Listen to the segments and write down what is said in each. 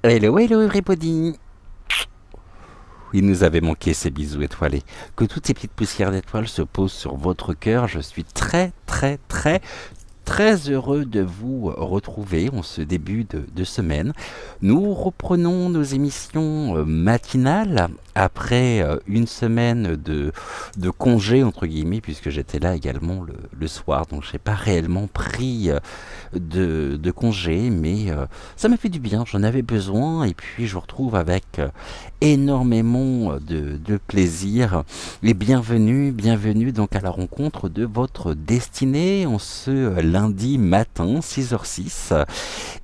Hello everybody. Il nous avait manqué ces bisous étoilés. Que toutes ces petites poussières d'étoiles se posent sur votre cœur. Je suis très heureux de vous retrouver en ce début de semaine. Nous reprenons nos émissions matinales après une semaine de congé entre guillemets, puisque j'étais là également le soir, donc je n'ai pas réellement pris de congé, mais ça m'a fait du bien, j'en avais besoin, et puis je vous retrouve avec énormément de plaisir. Et bienvenue donc à la rencontre de votre destinée en ce lundi matin 6h06,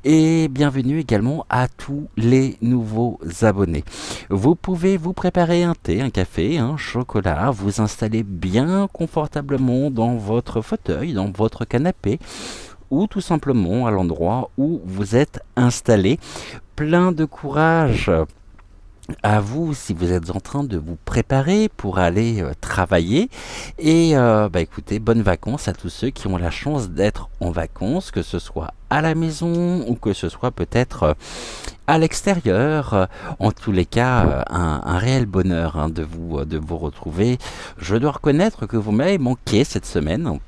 et bienvenue également à tous les nouveaux abonnés. Vous pouvez vous préparer un thé, un café, un chocolat, vous installer bien confortablement dans votre fauteuil, dans votre canapé, ou tout simplement à l'endroit où vous êtes installé. Plein de courage à vous si vous êtes en train de vous préparer pour aller travailler, et écoutez, bonnes vacances à tous ceux qui ont la chance d'être en vacances, que ce soit à la maison ou que ce soit peut-être à l'extérieur. En tous les cas, un réel bonheur de vous retrouver. Je dois reconnaître que vous m'avez manqué cette semaine.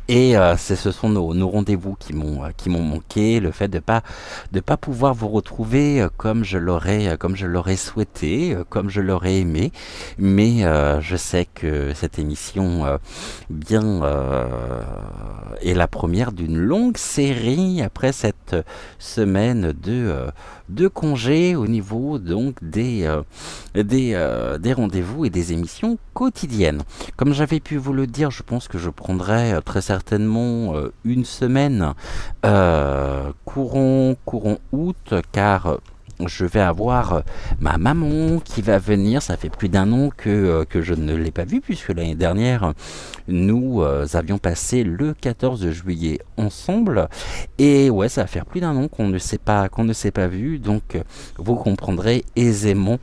Et ce sont nos rendez-vous qui m'ont manqué, le fait de pas pouvoir vous retrouver comme je l'aurais souhaité, comme je l'aurais aimé. Mais je sais que cette émission est la première d'une longue série après cette semaine de congé au niveau donc des rendez-vous et des émissions quotidiennes. Comme j'avais pu vous le dire, je pense que je prendrai très certainement une semaine courant août, car je vais avoir ma maman qui va venir. Ça fait plus d'un an que je ne l'ai pas vue, puisque l'année dernière nous avions passé le 14 juillet ensemble, et ouais, ça va faire plus d'un an qu'on ne s'est pas vu, donc vous comprendrez aisément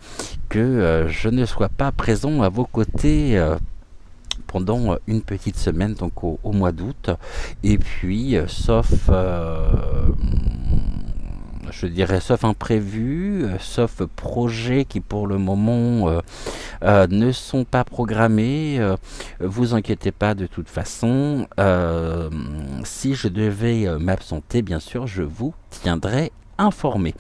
que je ne sois pas présent à vos côtés pendant une petite semaine, donc au mois d'août. Et puis sauf imprévu, sauf projets qui pour le moment ne sont pas programmés, vous inquiétez pas, de toute façon, si je devais m'absenter, bien sûr, je vous tiendrai informé.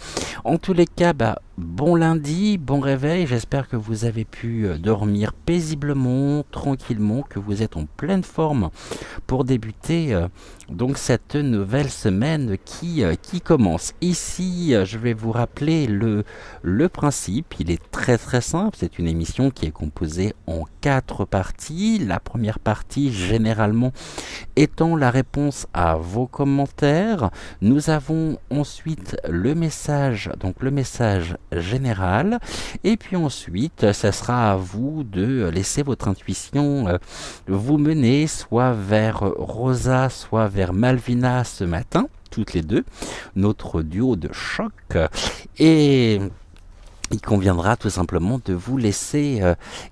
En tous les cas, bon lundi, bon réveil. J'espère que vous avez pu dormir paisiblement, tranquillement, que vous êtes en pleine forme pour débuter donc cette nouvelle semaine qui commence. Ici, je vais vous rappeler le principe. Il est très simple. C'est une émission qui est composée en 4 parties. La première partie, généralement, étant la réponse à vos commentaires. Nous avons ensuite le message général, et puis ensuite ça sera à vous de laisser votre intuition vous mener soit vers Rosa, soit vers Malvina ce matin, toutes les deux, notre duo de choc, et il conviendra tout simplement de vous laisser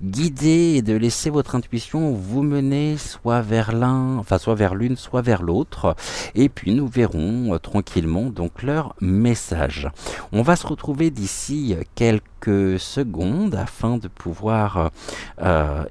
guider et de laisser votre intuition vous mener soit vers l'une, soit vers l'autre. Et puis nous verrons tranquillement donc leur message. On va se retrouver d'ici quelques quelques secondes afin de pouvoir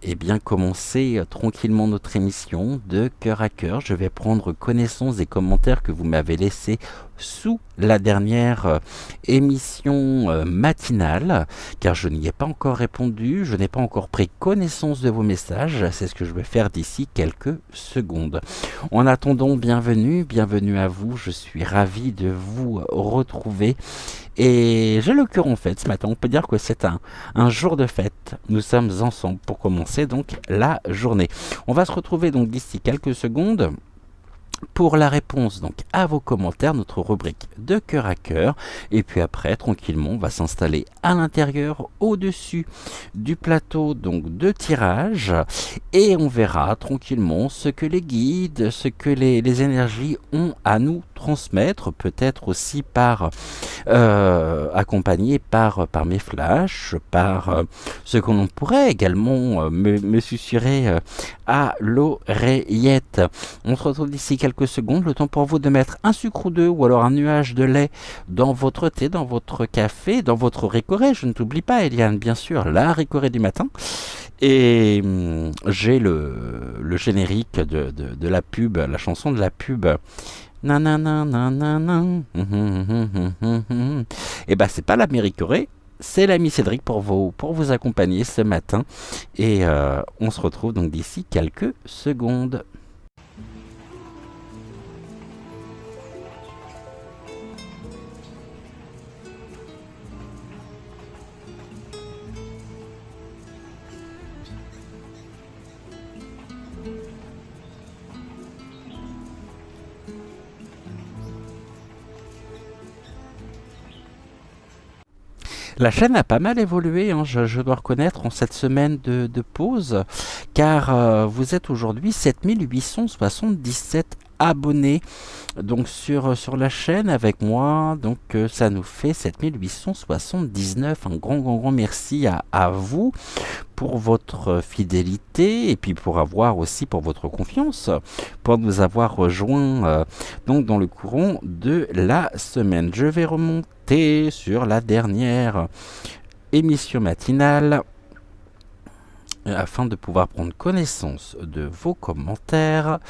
eh bien commencer tranquillement notre émission de cœur à cœur. Je vais prendre connaissance des commentaires que vous m'avez laissés sous la dernière émission matinale, car je n'y ai pas encore répondu, je n'ai pas encore pris connaissance de vos messages, c'est ce que je vais faire d'ici quelques secondes. En attendant, bienvenue à vous, je suis ravi de vous retrouver et j'ai le cœur en fête ce matin, on peut dire que c'est un jour de fête, nous sommes ensemble pour commencer donc la journée. On va se retrouver donc d'ici quelques secondes pour la réponse donc à vos commentaires, notre rubrique de cœur à cœur, et puis après tranquillement on va s'installer à l'intérieur au-dessus du plateau donc de tirage et on verra tranquillement ce que les guides, ce que les énergies ont à nous transmettre, peut-être aussi par accompagné par mes flashs, par ce que l'on pourrait également me susurrer à l'oreillette. On se retrouve d'ici quelques secondes, le temps pour vous de mettre un sucre ou deux ou alors un nuage de lait dans votre thé, dans votre café, dans votre récoré. Je ne t'oublie pas, Eliane, bien sûr, la récoré du matin. Et j'ai le générique de la pub, la chanson de la pub. Nanana. Et bah c'est pas la Méricoré, c'est l'ami Cédric pour vous accompagner ce matin. Et on se retrouve donc d'ici quelques secondes. La chaîne a pas mal évolué, hein, je dois reconnaître, en cette semaine de pause, car vous êtes aujourd'hui 7877 abonnés donc sur la chaîne avec moi, donc ça nous fait 7879. Un grand merci à vous pour votre fidélité et puis pour votre confiance, pour nous avoir rejoints donc dans le courant de la semaine. Je vais remonter sur la dernière émission matinale afin de pouvoir prendre connaissance de vos commentaires.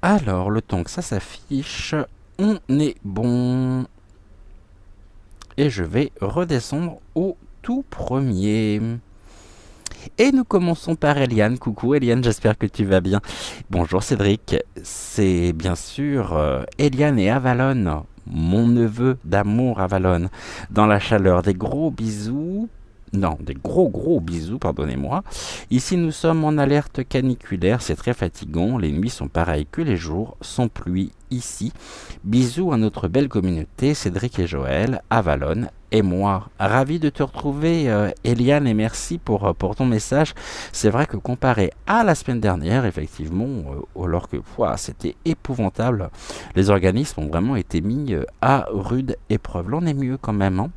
Alors, le temps que ça s'affiche, on est bon. Et je vais redescendre au tout premier. Et nous commençons par Eliane. Coucou Eliane, j'espère que tu vas bien. Bonjour Cédric, c'est bien sûr Eliane et Avalon, mon neveu d'amour Avalon, dans la chaleur. Des gros bisous. Non, des gros bisous, pardonnez-moi. Ici, nous sommes en alerte caniculaire, c'est très fatigant. Les nuits sont pareilles que les jours, sans pluie ici. Bisous à notre belle communauté, Cédric et Joël, Avalon et moi. Ravi de te retrouver, Eliane, et merci pour ton message. C'est vrai que comparé à la semaine dernière, effectivement, alors que c'était épouvantable, les organismes ont vraiment été mis à rude épreuve. Là, on est mieux quand même, hein.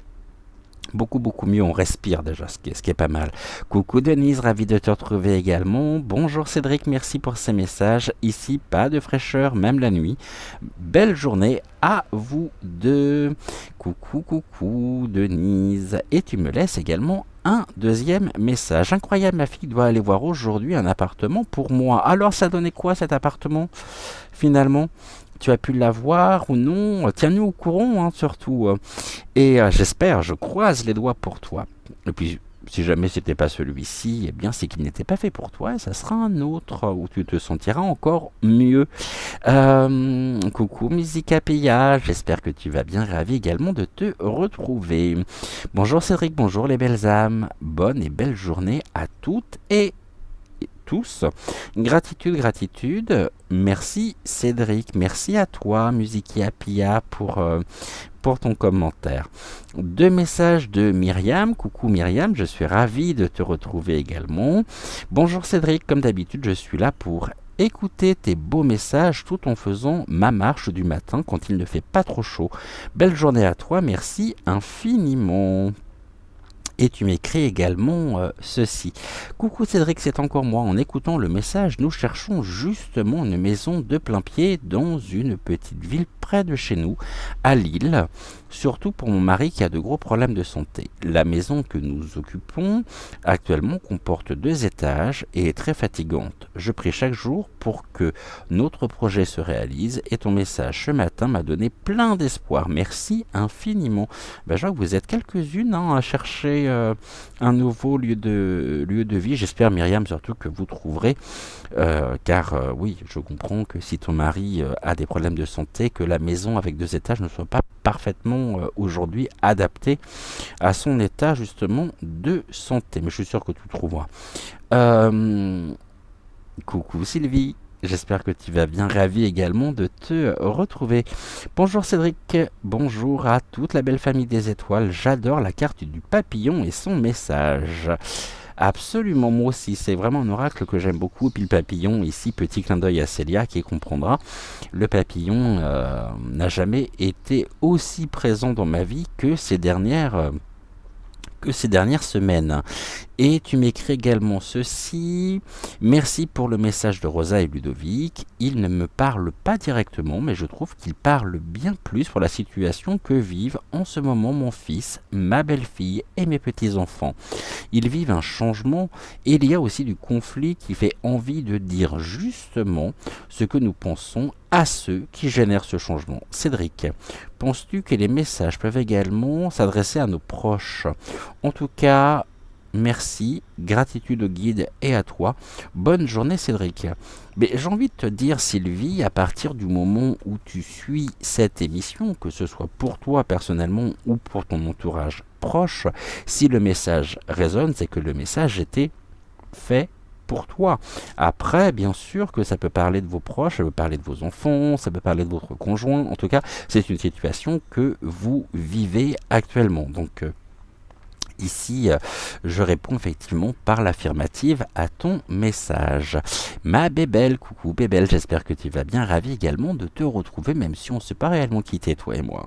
Beaucoup mieux, on respire déjà, ce qui est pas mal. Coucou Denise, ravi de te retrouver également. Bonjour Cédric, merci pour ces messages. Ici, pas de fraîcheur, même la nuit. Belle journée à vous deux. Coucou Denise. Et tu me laisses également un deuxième message. Incroyable, ma fille doit aller voir aujourd'hui un appartement pour moi. Alors ça donnait quoi cet appartement finalement ? Tu as pu l'avoir ou non? Tiens-nous au courant, hein, surtout. Et j'espère, je croise les doigts pour toi. Et puis, si jamais c'était pas celui-ci, eh bien, c'est qu'il n'était pas fait pour toi. Et ça sera un autre où tu te sentiras encore mieux. Coucou, Musica Pia. J'espère que tu vas bien. Ravi également de te retrouver. Bonjour Cédric, bonjour les belles âmes. Bonne et belle journée à toutes et tous. Gratitude. Merci Cédric. Merci à toi, Musica Pia, pour ton commentaire. Deux messages de Myriam. Coucou Myriam, je suis ravi de te retrouver également. Bonjour Cédric, comme d'habitude, je suis là pour écouter tes beaux messages tout en faisant ma marche du matin quand il ne fait pas trop chaud. Belle journée à toi, merci infiniment. Et tu m'écris également ceci. Coucou Cédric, c'est encore moi. En écoutant le message, nous cherchons justement une maison de plein pied dans une petite ville près de chez nous, à Lille. Surtout pour mon mari qui a de gros problèmes de santé. La maison que nous occupons actuellement comporte 2 étages et est très fatigante. Je prie chaque jour pour que notre projet se réalise et ton message ce matin m'a donné plein d'espoir. Merci infiniment. Ben, je vois que vous êtes quelques-unes à chercher un nouveau lieu de vie. J'espère, Myriam, surtout que vous trouverez, car oui, je comprends que si ton mari a des problèmes de santé, que la maison avec 2 étages ne soit pas parfaitement aujourd'hui adaptée à son état justement de santé. Mais je suis sûr que tu trouveras. Euh, Coucou Sylvie. J'espère que tu vas bien, ravi également de te retrouver. Bonjour Cédric, bonjour à toute la belle famille des étoiles. J'adore la carte du papillon et son message. Absolument, moi aussi, c'est vraiment un oracle que j'aime beaucoup. Et puis le papillon, ici, petit clin d'œil à Célia qui comprendra. Le papillon n'a jamais été aussi présent dans ma vie que ces dernières semaines. Et tu m'écris également ceci. Merci pour le message de Rosa et Ludovic. Il ne me parle pas directement, mais je trouve qu'il parle bien plus pour la situation que vivent en ce moment mon fils, ma belle-fille et mes petits-enfants. Ils vivent un changement et il y a aussi du conflit qui fait envie de dire justement ce que nous pensons à ceux qui génèrent ce changement. Cédric, penses-tu que les messages peuvent également s'adresser à nos proches? En tout cas, merci, gratitude au guide et à toi. Bonne journée Cédric. Mais j'ai envie de te dire Sylvie, à partir du moment où tu suis cette émission, que ce soit pour toi personnellement ou pour ton entourage proche, si le message résonne, c'est que le message était fait pour toi. Après, bien sûr que ça peut parler de vos proches, ça peut parler de vos enfants, ça peut parler de votre conjoint. En tout cas, c'est une situation que vous vivez actuellement. Donc, ici, je réponds effectivement par l'affirmative à ton message. Ma bébelle, coucou bébelle, j'espère que tu vas bien, ravi également de te retrouver, même si on ne s'est pas réellement quitté, toi et moi.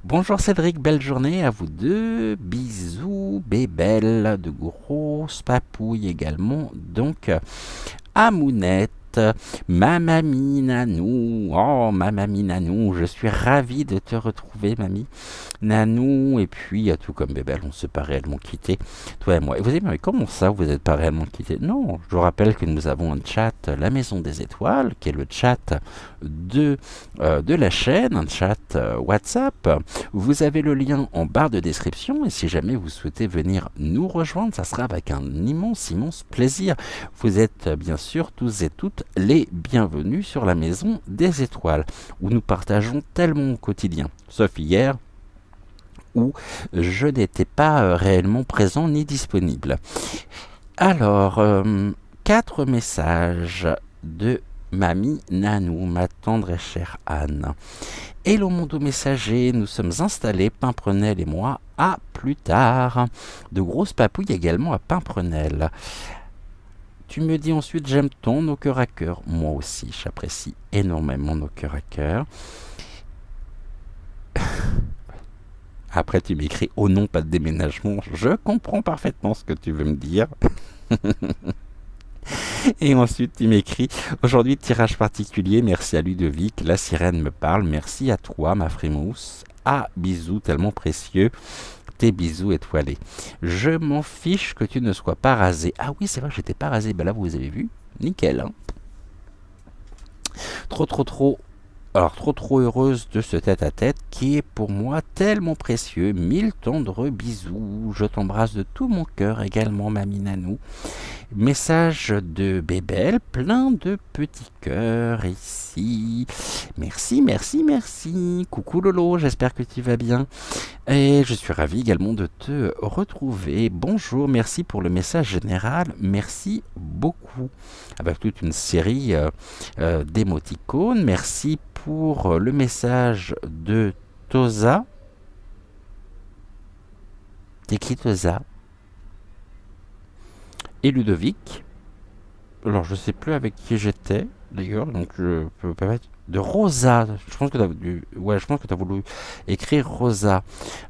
Bonjour Cédric, belle journée à vous deux, bisous bébelle, de grosses papouilles également, donc à Mounette. Ma mamie Nanou, oh ma mamie Nanou, je suis ravi de te retrouver mamie Nanou, et puis tout comme bébé, on ne s'est pas réellement quitté, toi et moi. Et vous allez me dire, mais comment ça vous n'êtes pas réellement quitté? Non, je vous rappelle que nous avons un chat, la Maison des Étoiles, qui est le chat de la chaîne, un chat WhatsApp. Vous avez le lien en barre de description, et si jamais vous souhaitez venir nous rejoindre, ça sera avec un immense plaisir. Vous êtes bien sûr tous et toutes les bienvenus sur la Maison des Étoiles, où nous partageons tellement au quotidien, sauf hier, où je n'étais pas réellement présent ni disponible. Alors, 4 messages de Mamie Nanou, ma tendre et chère Anne. Hello mon doux messager, nous sommes installés, Pimprenel et moi, à plus tard. De grosses papouilles également à Pimprenel. Tu me dis ensuite, j'aime ton nos cœurs à cœur. Moi aussi, j'apprécie énormément nos cœurs à cœur. Après, tu m'écris « Oh non, pas de déménagement ». Je comprends parfaitement ce que tu veux me dire. Et ensuite, tu m'écris « Aujourd'hui, tirage particulier. Merci à Ludovic. La sirène me parle. Merci à toi, ma frimousse. Ah, bisous tellement précieux. Tes bisous étoilés. Je m'en fiche que tu ne sois pas rasé. » Ah oui, c'est vrai que j'étais pas rasé. Ben là, vous avez vu. Nickel. Hein. Alors, trop heureuse de ce tête-à-tête qui est pour moi tellement précieux. 1000 tendres bisous. Je t'embrasse de tout mon cœur également, mamie Nanou. Message de Bébel, plein de petits cœurs ici. Merci. Coucou Lolo, j'espère que tu vas bien. Et je suis ravi également de te retrouver. Bonjour, merci pour le message général. Merci beaucoup. Avec toute une série d'émoticônes. Merci pour le message de Tosa. T'écris Tosa. Et Ludovic. Alors, je sais plus avec qui j'étais, d'ailleurs, donc je peux pas mettre. De Rosa, je pense que ouais, je pense que tu as voulu écrire Rosa.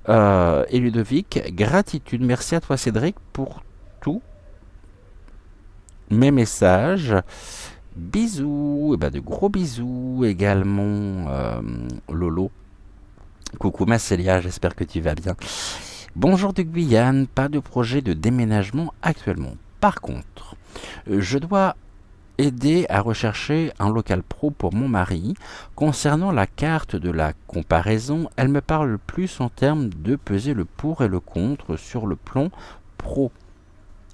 Et Ludovic, gratitude, merci à toi Cédric pour tous mes messages. Bisous, et ben de gros bisous également, Lolo. Coucou ma Célia, j'espère que tu vas bien. Bonjour de Guyane, pas de projet de déménagement actuellement. Par contre, je dois aider à rechercher un local pro pour mon mari. Concernant la carte de la comparaison, elle me parle plus en termes de peser le pour et le contre sur le plan pro.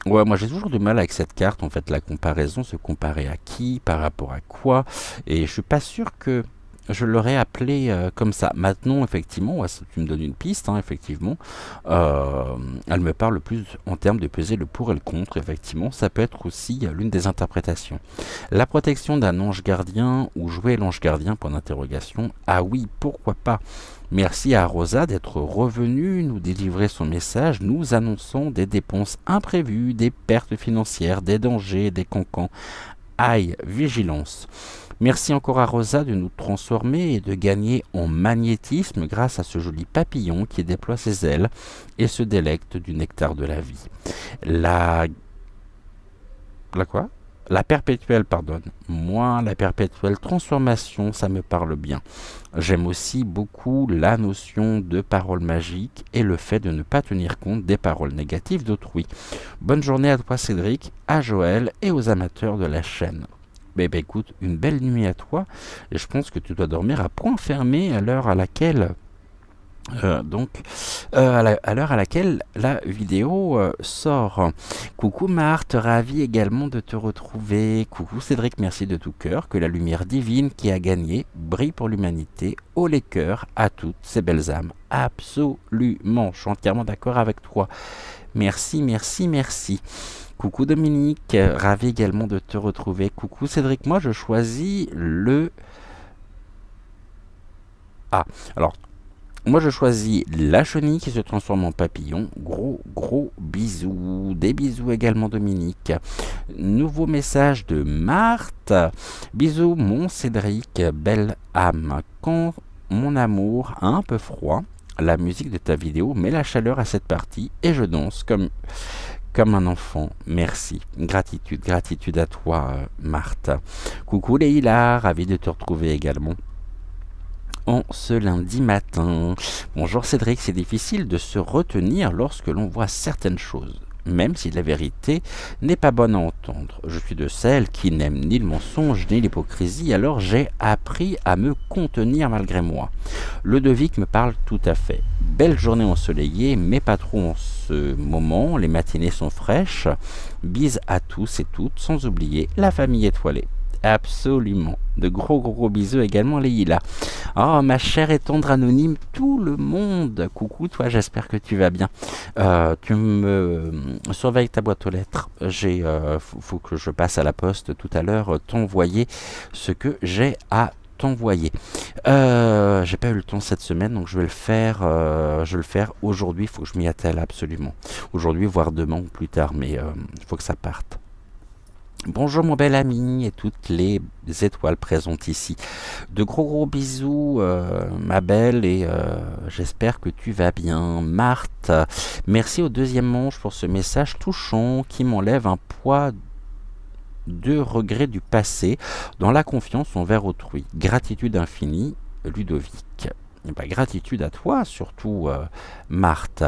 Ouais, moi j'ai toujours du mal avec cette carte, en fait, la comparaison, se comparer à qui, par rapport à quoi, et je suis pas sûr que je l'aurais appelé comme ça. Maintenant, effectivement, ouais, tu me donnes une piste, hein, effectivement, euh, elle me parle plus en termes de peser le pour et le contre, effectivement, ça peut être aussi l'une des interprétations. La protection d'un ange gardien, ou jouer l'ange gardien, point d'interrogation, ah oui, pourquoi pas. Merci à Rosa d'être revenue nous délivrer son message, nous annonçant des dépenses imprévues, des pertes financières, des dangers, des cancans. Aïe, vigilance. Merci encore à Rosa de nous transformer et de gagner en magnétisme grâce à ce joli papillon qui déploie ses ailes et se délecte du nectar de la vie. La... La quoi? La perpétuelle, pardonne. Moi, la perpétuelle transformation, ça me parle bien. J'aime aussi beaucoup la notion de parole magique et le fait de ne pas tenir compte des paroles négatives d'autrui. Bonne journée à toi Cédric, à Joël et aux amateurs de la chaîne. Écoute, une belle nuit à toi et je pense que tu dois dormir à point fermé à l'heure à laquelle à l'heure à laquelle la vidéo sort. Coucou Marthe, ravi également de te retrouver. Coucou Cédric, merci de tout cœur. Que la lumière divine qui a gagné brille pour l'humanité. Haut les cœurs à toutes ces belles âmes. Absolument, je suis entièrement d'accord avec toi. Merci, merci, merci. Coucou Dominique, ravi également de te retrouver. Coucou Cédric, moi je choisis le... Ah, alors moi je choisis la chenille qui se transforme en papillon. Gros gros bisous. Des bisous également Dominique. Nouveau message de Marthe. Bisous mon Cédric, belle âme. Quand mon amour a un peu froid, la musique de ta vidéo met la chaleur à cette partie et je danse comme un enfant. Merci. Gratitude, gratitude à toi Marthe. Coucou Leïla, ravi de te retrouver également en ce lundi matin. Bonjour Cédric, c'est difficile de se retenir lorsque l'on voit certaines choses, même si la vérité n'est pas bonne à entendre. Je suis de celles qui n'aiment ni le mensonge ni l'hypocrisie, alors j'ai appris à me contenir malgré moi. Ludovic me parle tout à fait. Belle journée ensoleillée, mais pas trop en ce moment, les matinées sont fraîches. Bise à tous et toutes, sans oublier la famille étoilée. Absolument. De gros gros bisous également Leïla. Oh ma chère et tendre anonyme, tout le monde. Coucou toi, j'espère que tu vas bien. Tu me surveilles ta boîte aux lettres. Faut que je passe à la poste tout à l'heure, t'envoyer ce que j'ai à t'envoyer. J'ai pas eu le temps cette semaine, donc je vais le faire aujourd'hui. Il faut que je m'y attelle absolument. Aujourd'hui, voire demain ou plus tard, mais il faut que ça parte. Bonjour mon bel ami et toutes les étoiles présentes ici. De gros gros bisous ma belle et j'espère que tu vas bien. Marthe, merci au deuxième manche pour ce message touchant qui m'enlève un poids de regret du passé dans la confiance envers autrui. Gratitude infinie, Ludovic. Gratitude à toi, surtout Marthe.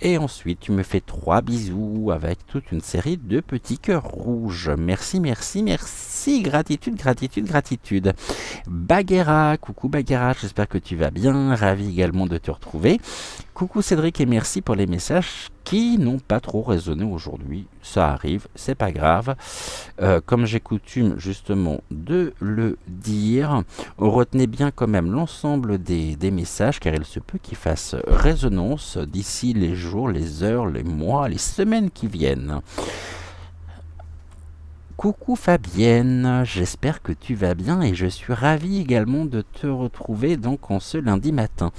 Et ensuite, tu me fais 3 bisous avec toute une série de petits cœurs rouges. Merci, merci, merci. Gratitude, gratitude, gratitude. Bagheera, coucou Bagheera, j'espère que tu vas bien. Ravi également de te retrouver. Coucou Cédric et merci pour les messages qui n'ont pas trop résonné aujourd'hui. Ça arrive, c'est pas grave. Comme j'ai coutume justement de le dire, retenez bien quand même l'ensemble des messages car il se peut qu'ils fassent résonance d'ici les jours, les heures, les mois, les semaines qui viennent. Coucou Fabienne, j'espère que tu vas bien et je suis ravi également de te retrouver donc en ce lundi matin.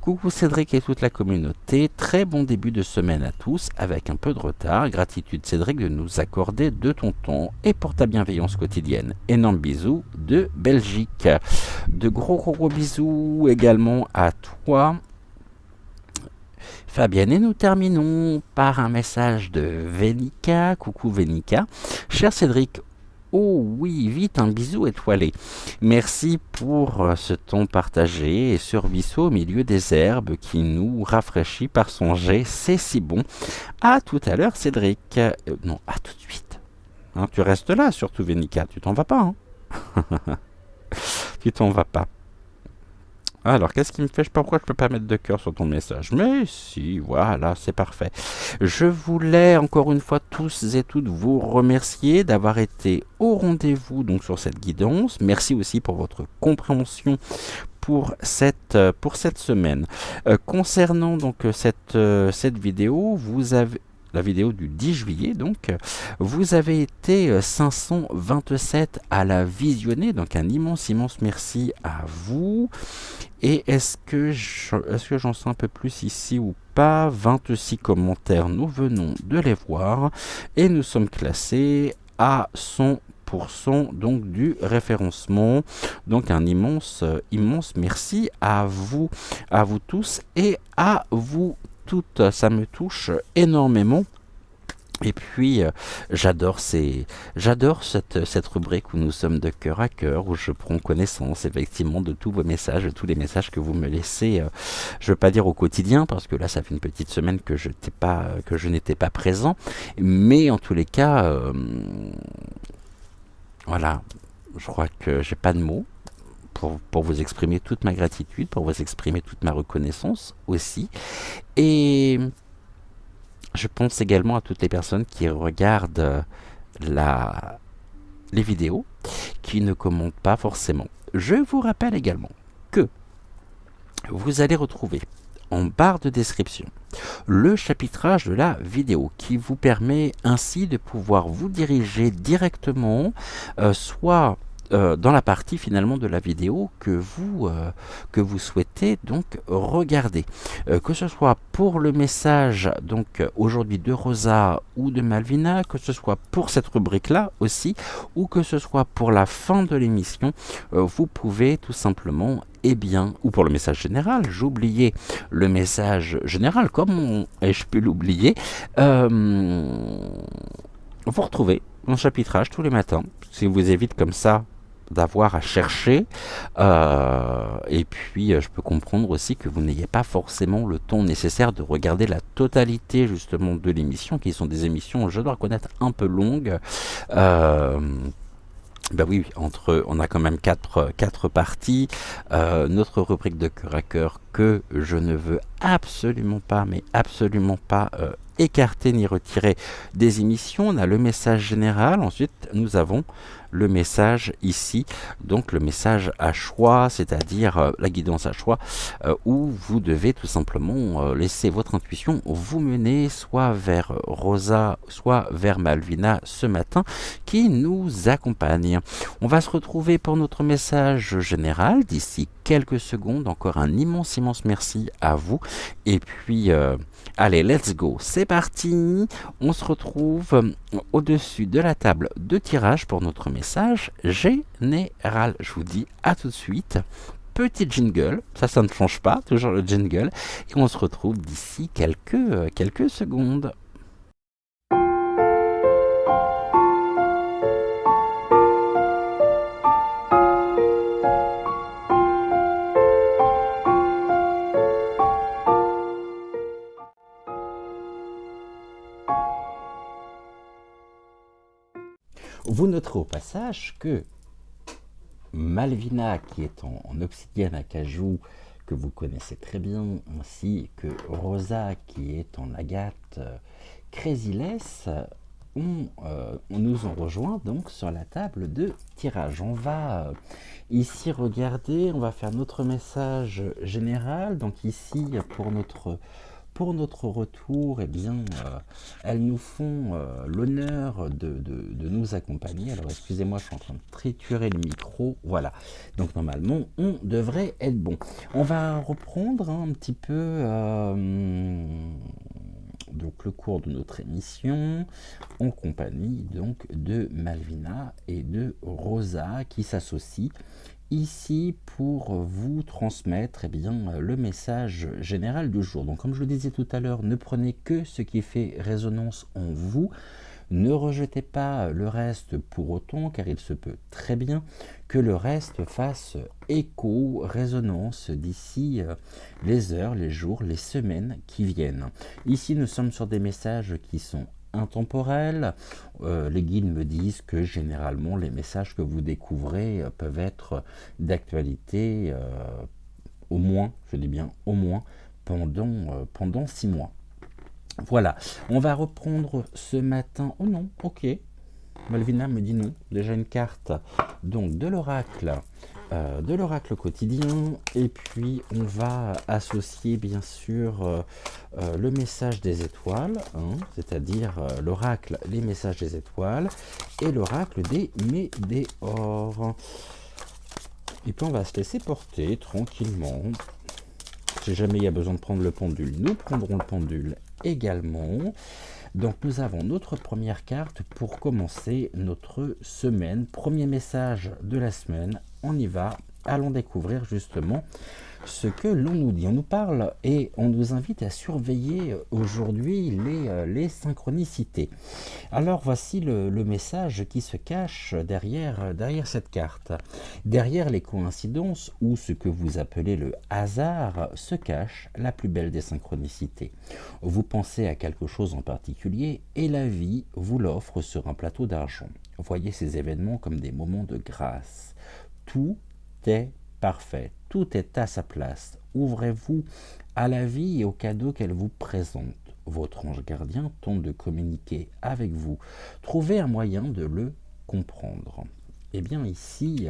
Coucou Cédric et toute la communauté, très bon début de semaine à tous avec un peu de retard. Gratitude Cédric de nous accorder de ton temps et pour ta bienveillance quotidienne. Énorme bisous de Belgique. De gros bisous également à toi. Fabienne, et nous terminons par un message de Vénica. Coucou Vénica. Cher Cédric, oh oui, vite un bisou étoilé. Merci pour ce temps partagé et ce ruisseau au milieu des herbes qui nous rafraîchit par son jet. C'est si bon. À tout à l'heure Cédric. Non, à tout de suite. Hein, tu restes là surtout Vénica, tu t'en vas pas. Hein. Tu t'en vas pas. Alors, qu'est-ce qui me fait? Pourquoi je peux pas mettre de cœur sur ton message? Mais si, voilà, c'est parfait. Je voulais encore une fois tous et toutes vous remercier d'avoir été au rendez-vous donc sur cette guidance. Merci aussi pour votre compréhension pour cette semaine. Concernant donc cette vidéo, vous avez la vidéo du 10 juillet, donc, vous avez été 527 à la visionner, donc un immense merci à vous. Et est-ce que j'en sais un peu plus ici ou pas? 26 commentaires, nous venons de les voir, et nous sommes classés à 100% donc du référencement. Donc un immense merci à vous tous et à vous toutes, ça me touche énormément. Et puis, j'adore cette rubrique où nous sommes de cœur à cœur, où je prends connaissance effectivement de tous vos messages, de tous les messages que vous me laissez, je ne veux pas dire au quotidien, parce que là, ça fait une petite semaine que je n'étais pas présent, mais en tous les cas, voilà, je crois que j'ai pas de mots. Pour vous exprimer toute ma gratitude, pour vous exprimer toute ma reconnaissance aussi. Et je pense également à toutes les personnes qui regardent les vidéos, qui ne commentent pas forcément. Je vous rappelle également que vous allez retrouver en barre de description le chapitrage de la vidéo qui vous permet ainsi de pouvoir vous diriger directement soit dans la partie finalement de la vidéo que vous souhaitez donc regarder, que ce soit pour le message donc aujourd'hui de Rosa ou de Malvina, que ce soit pour cette rubrique là aussi, ou que ce soit pour la fin de l'émission, vous pouvez tout simplement ou pour le message général, j'oubliais le message général, comment ai-je pu l'oublier, vous retrouvez mon chapitrage tous les matins, si vous évite comme ça d'avoir à chercher, et puis je peux comprendre aussi que vous n'ayez pas forcément le temps nécessaire de regarder la totalité justement de l'émission, qui sont des émissions, je dois reconnaître, un peu longues. Ben oui, on a quand même quatre parties. Notre rubrique de cœur à cœur que je ne veux absolument pas, mais absolument pas écarter ni retirer des émissions. On a le message général, ensuite nous avons le message ici, donc le message à choix, c'est-à-dire la guidance à choix, où vous devez tout simplement laisser votre intuition vous mener soit vers Rosa, soit vers Malvina ce matin, qui nous accompagne. On va se retrouver pour notre message général d'ici quelques secondes. Encore un immense merci à vous. Et puis, allez, let's go. C'est parti. On se retrouve au-dessus de la table de tirage pour notre message général. Je vous dis à tout de suite. Petit jingle, ça ne change pas, toujours le jingle. Et on se retrouve d'ici quelques secondes. Vous noterez au passage que Malvina, qui est en obsidienne à que vous connaissez très bien, ainsi que Rosa, qui est en agate Crazy-less, nous ont rejoint donc sur la table de tirage. On va ici regarder, on va faire notre message général. Donc ici, pour pour notre retour, eh bien, elles nous font l'honneur de nous accompagner. Alors, excusez-moi, je suis en train de triturer le micro. Voilà. Donc, normalement, on devrait être bon. On va reprendre un petit peu donc, le cours de notre émission en compagnie donc, de Malvina et de Rosa qui s'associent ici pour vous transmettre eh bien, le message général du jour. Donc comme je le disais tout à l'heure, ne prenez que ce qui fait résonance en vous. Ne rejetez pas le reste pour autant, car il se peut très bien que le reste fasse écho, résonance d'ici les heures, les jours, les semaines qui viennent. Ici, nous sommes sur des messages qui sont intemporels. Les guides me disent que généralement, les messages que vous découvrez peuvent être d'actualité au moins, je dis bien au moins, pendant 6 mois. Voilà, on va reprendre ce matin. Oh non, ok. Malvina me dit non. Déjà une carte donc de l'oracle quotidien. Et puis on va associer bien sûr le message des étoiles, hein, c'est-à-dire l'oracle, les messages des étoiles, et l'oracle des météores. Et puis on va se laisser porter tranquillement. Si jamais il y a besoin de prendre le pendule, nous prendrons le pendule également. Donc nous avons notre première carte pour commencer notre semaine. Premier message de la semaine, on y va. Allons découvrir justement ce que l'on nous dit. On nous parle et on nous invite à surveiller aujourd'hui les synchronicités. Alors voici le message qui se cache derrière cette carte. Derrière les coïncidences ou ce que vous appelez le hasard se cache la plus belle des synchronicités. Vous pensez à quelque chose en particulier et la vie vous l'offre sur un plateau d'argent. Voyez ces événements comme des moments de grâce. Tout est parfait, tout est à sa place. Ouvrez-vous à la vie et aux cadeaux qu'elle vous présente. Votre ange gardien tente de communiquer avec vous. Trouvez un moyen de le comprendre. Eh bien ici,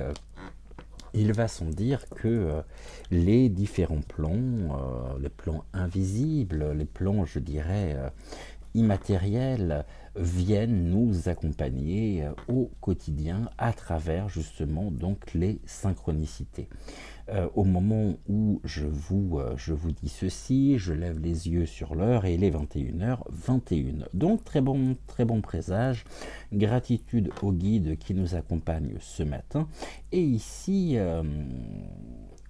il va sans dire que les différents plans, les plans invisibles, les plans, je dirais, immatériels, viennent nous accompagner au quotidien à travers justement donc les synchronicités. Au moment où je vous dis ceci, je lève les yeux sur l'heure et il est 21h21. Donc très bon présage. Gratitude aux guides qui nous accompagnent ce matin. Et ici,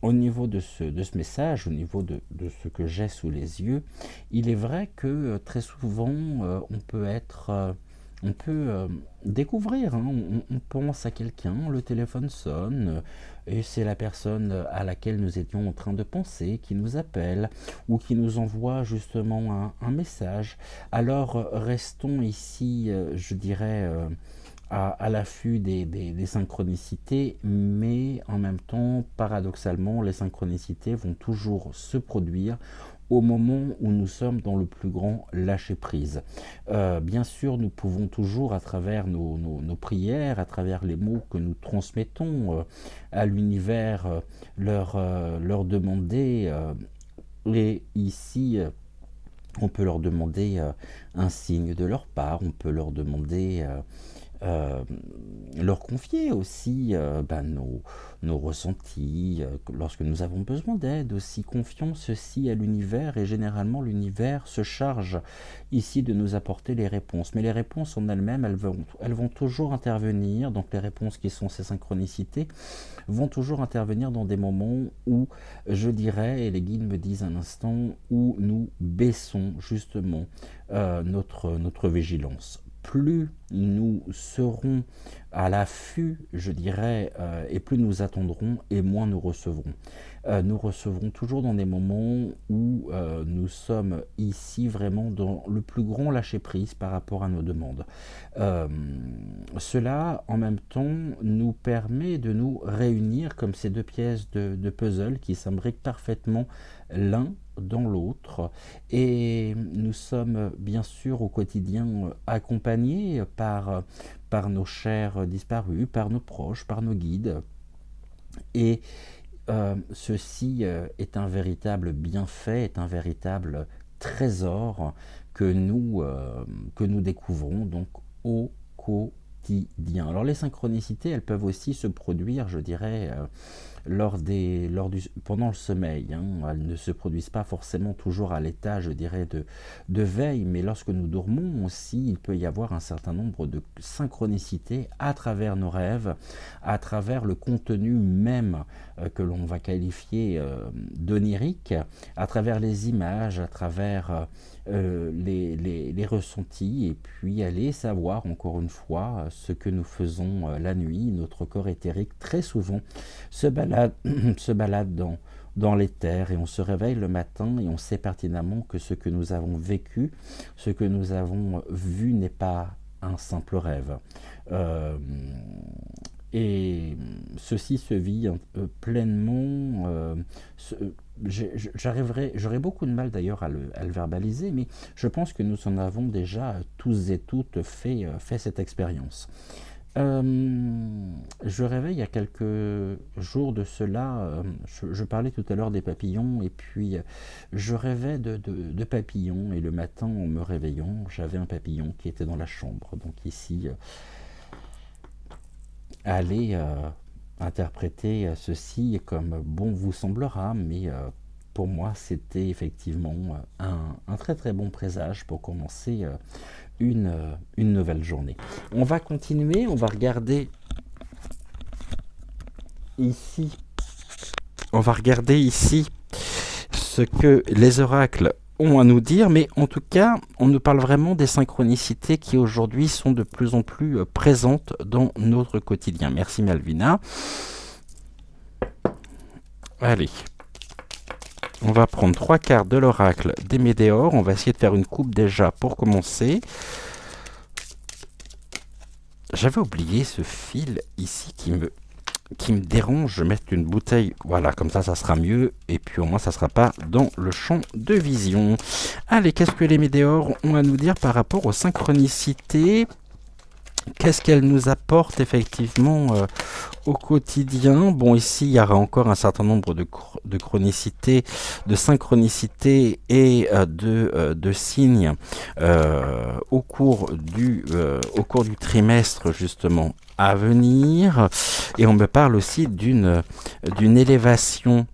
au niveau de ce message, au niveau de ce que j'ai sous les yeux, il est vrai que très souvent, on peut découvrir, hein, on pense à quelqu'un, le téléphone sonne, et c'est la personne à laquelle nous étions en train de penser qui nous appelle ou qui nous envoie justement un message. Alors restons ici, je dirais, à l'affût des synchronicités, mais en même temps, paradoxalement, les synchronicités vont toujours se produire au moment où nous sommes dans le plus grand lâcher-prise. Bien sûr, nous pouvons toujours, à travers nos prières, à travers les mots que nous transmettons à l'univers, leur demander, et ici, on peut leur demander un signe de leur part, on peut leur demander... leur confier aussi nos ressentis, lorsque nous avons besoin d'aide, aussi confions ceci à l'univers, et généralement l'univers se charge ici de nous apporter les réponses. Mais les réponses en elles-mêmes, elles vont toujours intervenir, donc les réponses qui sont ces synchronicités vont toujours intervenir dans des moments où, je dirais, et les guides me disent un instant, où nous baissons justement notre vigilance. Plus nous serons à l'affût, je dirais, et plus nous attendrons, et moins nous recevrons. Nous recevrons toujours dans des moments où nous sommes ici vraiment dans le plus grand lâcher-prise par rapport à nos demandes. Cela, en même temps, nous permet de nous réunir comme ces deux pièces de puzzle qui s'imbriquent parfaitement l'un dans l'autre, et nous sommes bien sûr au quotidien accompagnés par nos chers disparus, par nos proches, par nos guides, et ceci est un véritable bienfait, est un véritable trésors que nous découvrons donc au quotidien. Alors les synchronicités, elles peuvent aussi se produire, je dirais, pendant le sommeil. Elles ne se produisent pas forcément toujours à l'état, je dirais, de veille, mais lorsque nous dormons aussi, il peut y avoir un certain nombre de synchronicités à travers nos rêves, à travers le contenu même que l'on va qualifier d'onirique, à travers les images, à travers les ressentis, et puis aller savoir encore une fois ce que nous faisons la nuit. Notre corps éthérique très souvent se balade, se balade dans l'éther, et on se réveille le matin et on sait pertinemment que ce que nous avons vécu, ce que nous avons vu n'est pas un simple rêve. Et ceci se vit pleinement. J'aurais beaucoup de mal d'ailleurs à le verbaliser, mais je pense que nous en avons déjà tous et toutes fait cette expérience. Je rêvais il y a quelques jours de cela, je parlais tout à l'heure des papillons, et puis je rêvais de papillons, et le matin en me réveillant, j'avais un papillon qui était dans la chambre. Donc ici, allez interpréter ceci comme bon vous semblera, mais pour moi c'était effectivement un très très bon présage pour commencer une nouvelle journée. On va continuer, on va regarder ici, ce que les oracles ont à nous dire, mais en tout cas, on nous parle vraiment des synchronicités qui aujourd'hui sont de plus en plus présentes dans notre quotidien. Merci Malvina. Allez, on va prendre 3 cartes de l'oracle des météores. On va essayer de faire une coupe déjà pour commencer. J'avais oublié ce fil ici qui me dérange. Je vais mettre une bouteille, voilà, comme ça sera mieux, et puis au moins ça sera pas dans le champ de vision. Allez, qu'est-ce que les météores ont à nous dire par rapport aux synchronicités? Qu'est-ce qu'elles nous apportent effectivement au quotidien? Bon, ici il y aura encore un certain nombre de chronicité, de synchronicité et de signes au cours du trimestre justement à venir. Et on me parle aussi d'une élévation,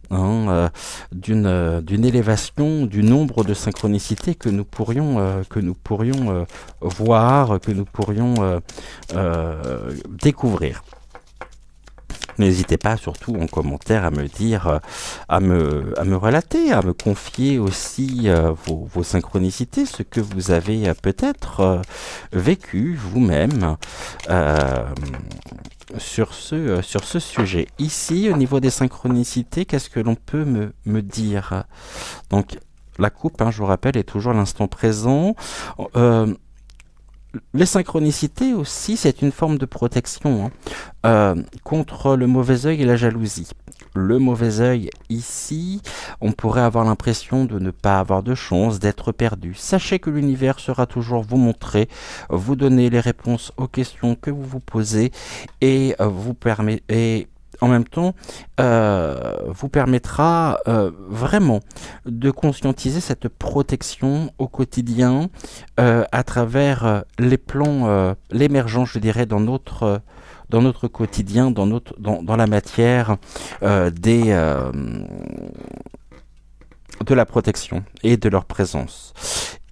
d'une élévation du nombre de synchronicités que nous pourrions voir, que nous pourrions découvrir. N'hésitez pas surtout en commentaire à me dire, à me relater, à me confier aussi vos synchronicités, ce que vous avez peut-être vécu vous-même sur ce sujet. Ici, au niveau des synchronicités, qu'est-ce que l'on peut me dire? Donc, la coupe, je vous rappelle, est toujours l'instant présent. Les synchronicités aussi, c'est une forme de protection contre le mauvais œil et la jalousie. Le mauvais œil, ici, on pourrait avoir l'impression de ne pas avoir de chance, d'être perdu. Sachez que l'univers sera toujours vous montrer, vous donner les réponses aux questions que vous vous posez, et en même temps, vous permettra vraiment de conscientiser cette protection au quotidien à travers les plans, l'émergence, je dirais, dans notre quotidien, dans la matière de la protection et de leur présence,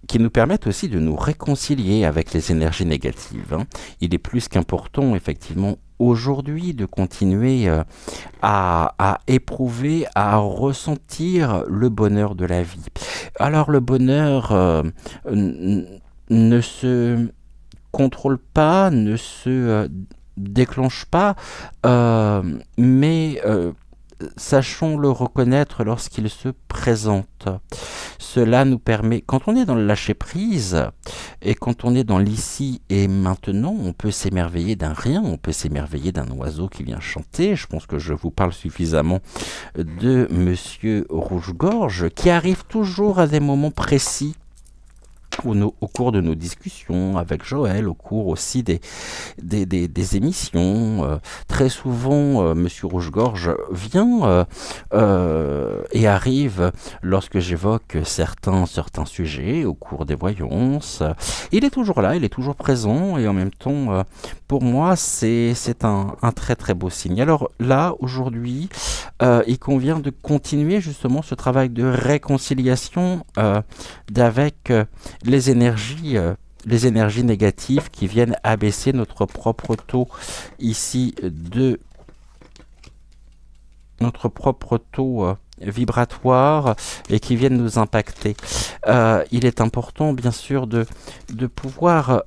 qui nous permettent aussi de nous réconcilier avec les énergies négatives. Il est plus qu'important, effectivement, aujourd'hui, de continuer à éprouver, à ressentir le bonheur de la vie. Alors, le bonheur ne se contrôle pas, ne se déclenche pas, mais sachons le reconnaître lorsqu'il se présente. Cela nous permet, quand on est dans le lâcher-prise, et quand on est dans l'ici et maintenant, on peut s'émerveiller d'un rien, on peut s'émerveiller d'un oiseau qui vient chanter. Je pense que je vous parle suffisamment de Monsieur Rouge-Gorge, qui arrive toujours à des moments précis au cours de nos discussions avec Joël, au cours aussi des émissions. Très souvent, Monsieur Rouge-Gorge vient et arrive lorsque j'évoque certains sujets au cours des voyances. Il est toujours là, il est toujours présent et en même temps, pour moi, c'est un très très beau signe. Alors là, aujourd'hui, il convient de continuer justement ce travail de réconciliation d'avec les énergies négatives qui viennent abaisser notre propre taux ici de notre propre taux vibratoire et qui viennent nous impacter. Il est important bien sûr de pouvoir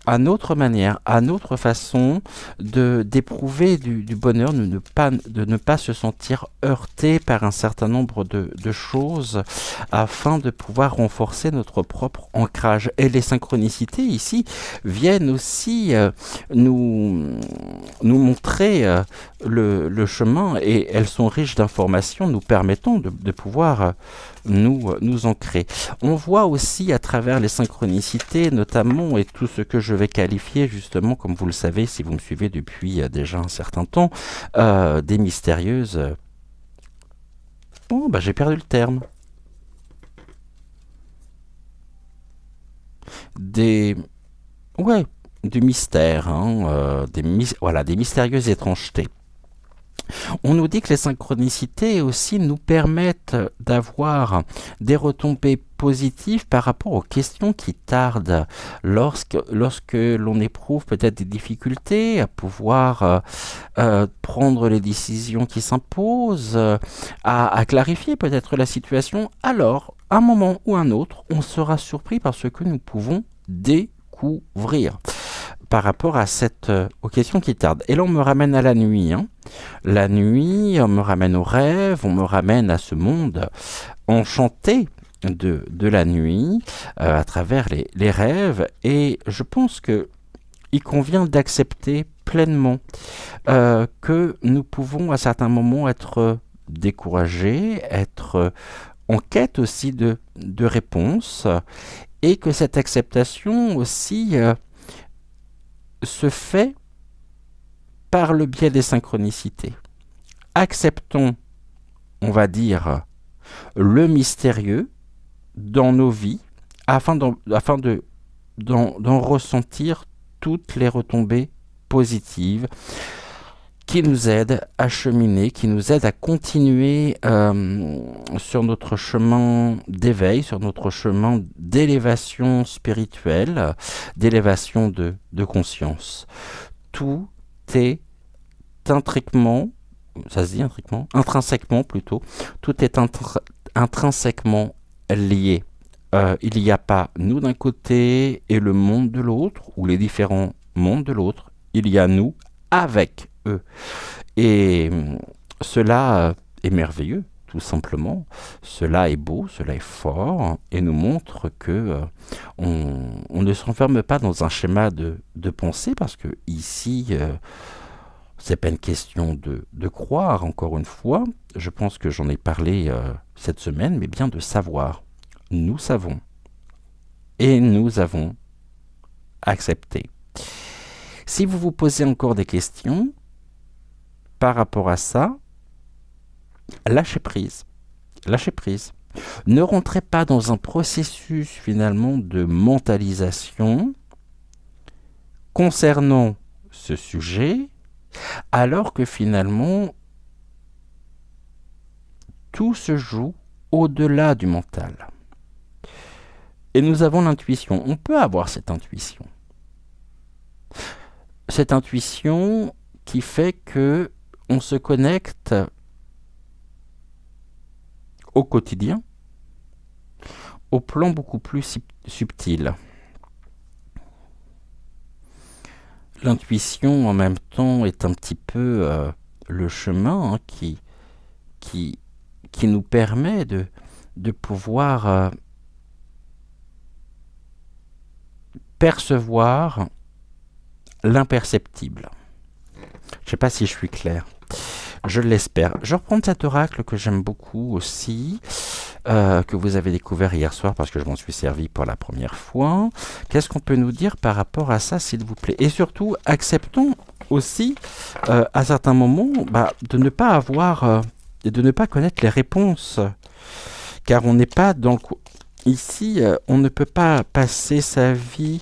à notre manière, à notre façon d'éprouver du bonheur, de ne pas se sentir heurté par un certain nombre de choses afin de pouvoir renforcer notre propre ancrage. Et les synchronicités ici viennent aussi nous montrer le chemin et elles sont riches d'informations nous permettant de pouvoir nous ancrer. On voit aussi à travers les synchronicités, notamment, et tout ce que je vais qualifier justement, comme vous le savez, si vous me suivez depuis déjà un certain temps, des mystérieuses... Oh, bah j'ai perdu le terme. Des... Ouais, du mystère, hein, voilà, des mystérieuses étrangetés. On nous dit que les synchronicités aussi nous permettent d'avoir des retombées positives par rapport aux questions qui tardent lorsque l'on éprouve peut-être des difficultés à pouvoir prendre les décisions qui s'imposent, à clarifier peut-être la situation. Alors, à un moment ou un autre, on sera surpris par ce que nous pouvons découvrir par rapport à aux questions qui tardent. Et là, on me ramène à la nuit. La nuit, on me ramène aux rêves, on me ramène à ce monde enchanté de la nuit à travers les rêves. Et je pense que il convient d'accepter pleinement que nous pouvons à certains moments être découragés, être en quête aussi de réponses, et que cette acceptation aussi se fait par le biais des synchronicités. Acceptons, on va dire, le mystérieux dans nos vies afin d'en ressentir toutes les retombées positives qui nous aident à cheminer, qui nous aident à continuer sur notre chemin d'éveil, sur notre chemin d'élévation spirituelle, d'élévation de conscience. Tout est ça se dit intrinsèquement plutôt, tout est intrinsèquement lié. Il n'y a pas nous d'un côté et le monde de l'autre, ou les différents mondes de l'autre, il y a nous avec eux. Et cela est merveilleux, tout simplement. Cela est beau, cela est fort, et nous montre que on ne s'enferme pas dans un schéma de pensée, parce que ici, c'est pas une question de croire, encore une fois. Je pense que j'en ai parlé cette semaine, mais bien de savoir. Nous savons. Et nous avons accepté. Si vous vous posez encore des questions par rapport à ça, lâchez prise. Lâchez prise. Ne rentrez pas dans un processus finalement de mentalisation concernant ce sujet, alors que finalement tout se joue au-delà du mental. Et nous avons l'intuition. On peut avoir cette intuition. Cette intuition qui fait que on se connecte au quotidien, au plan beaucoup plus subtil. L'intuition, en même temps, est un petit peu le chemin qui nous permet de pouvoir percevoir l'imperceptible. Je ne sais pas si je suis clair. Je l'espère. Je reprends cet oracle que j'aime beaucoup aussi. que vous avez découvert hier soir parce que je m'en suis servi pour la première fois. Qu'est-ce qu'on peut nous dire par rapport à ça, s'il vous plaît? Et surtout, acceptons aussi, à certains moments, de ne pas avoir, et de ne pas connaître les réponses, car on n'est pas dans ici, on ne peut pas passer sa vie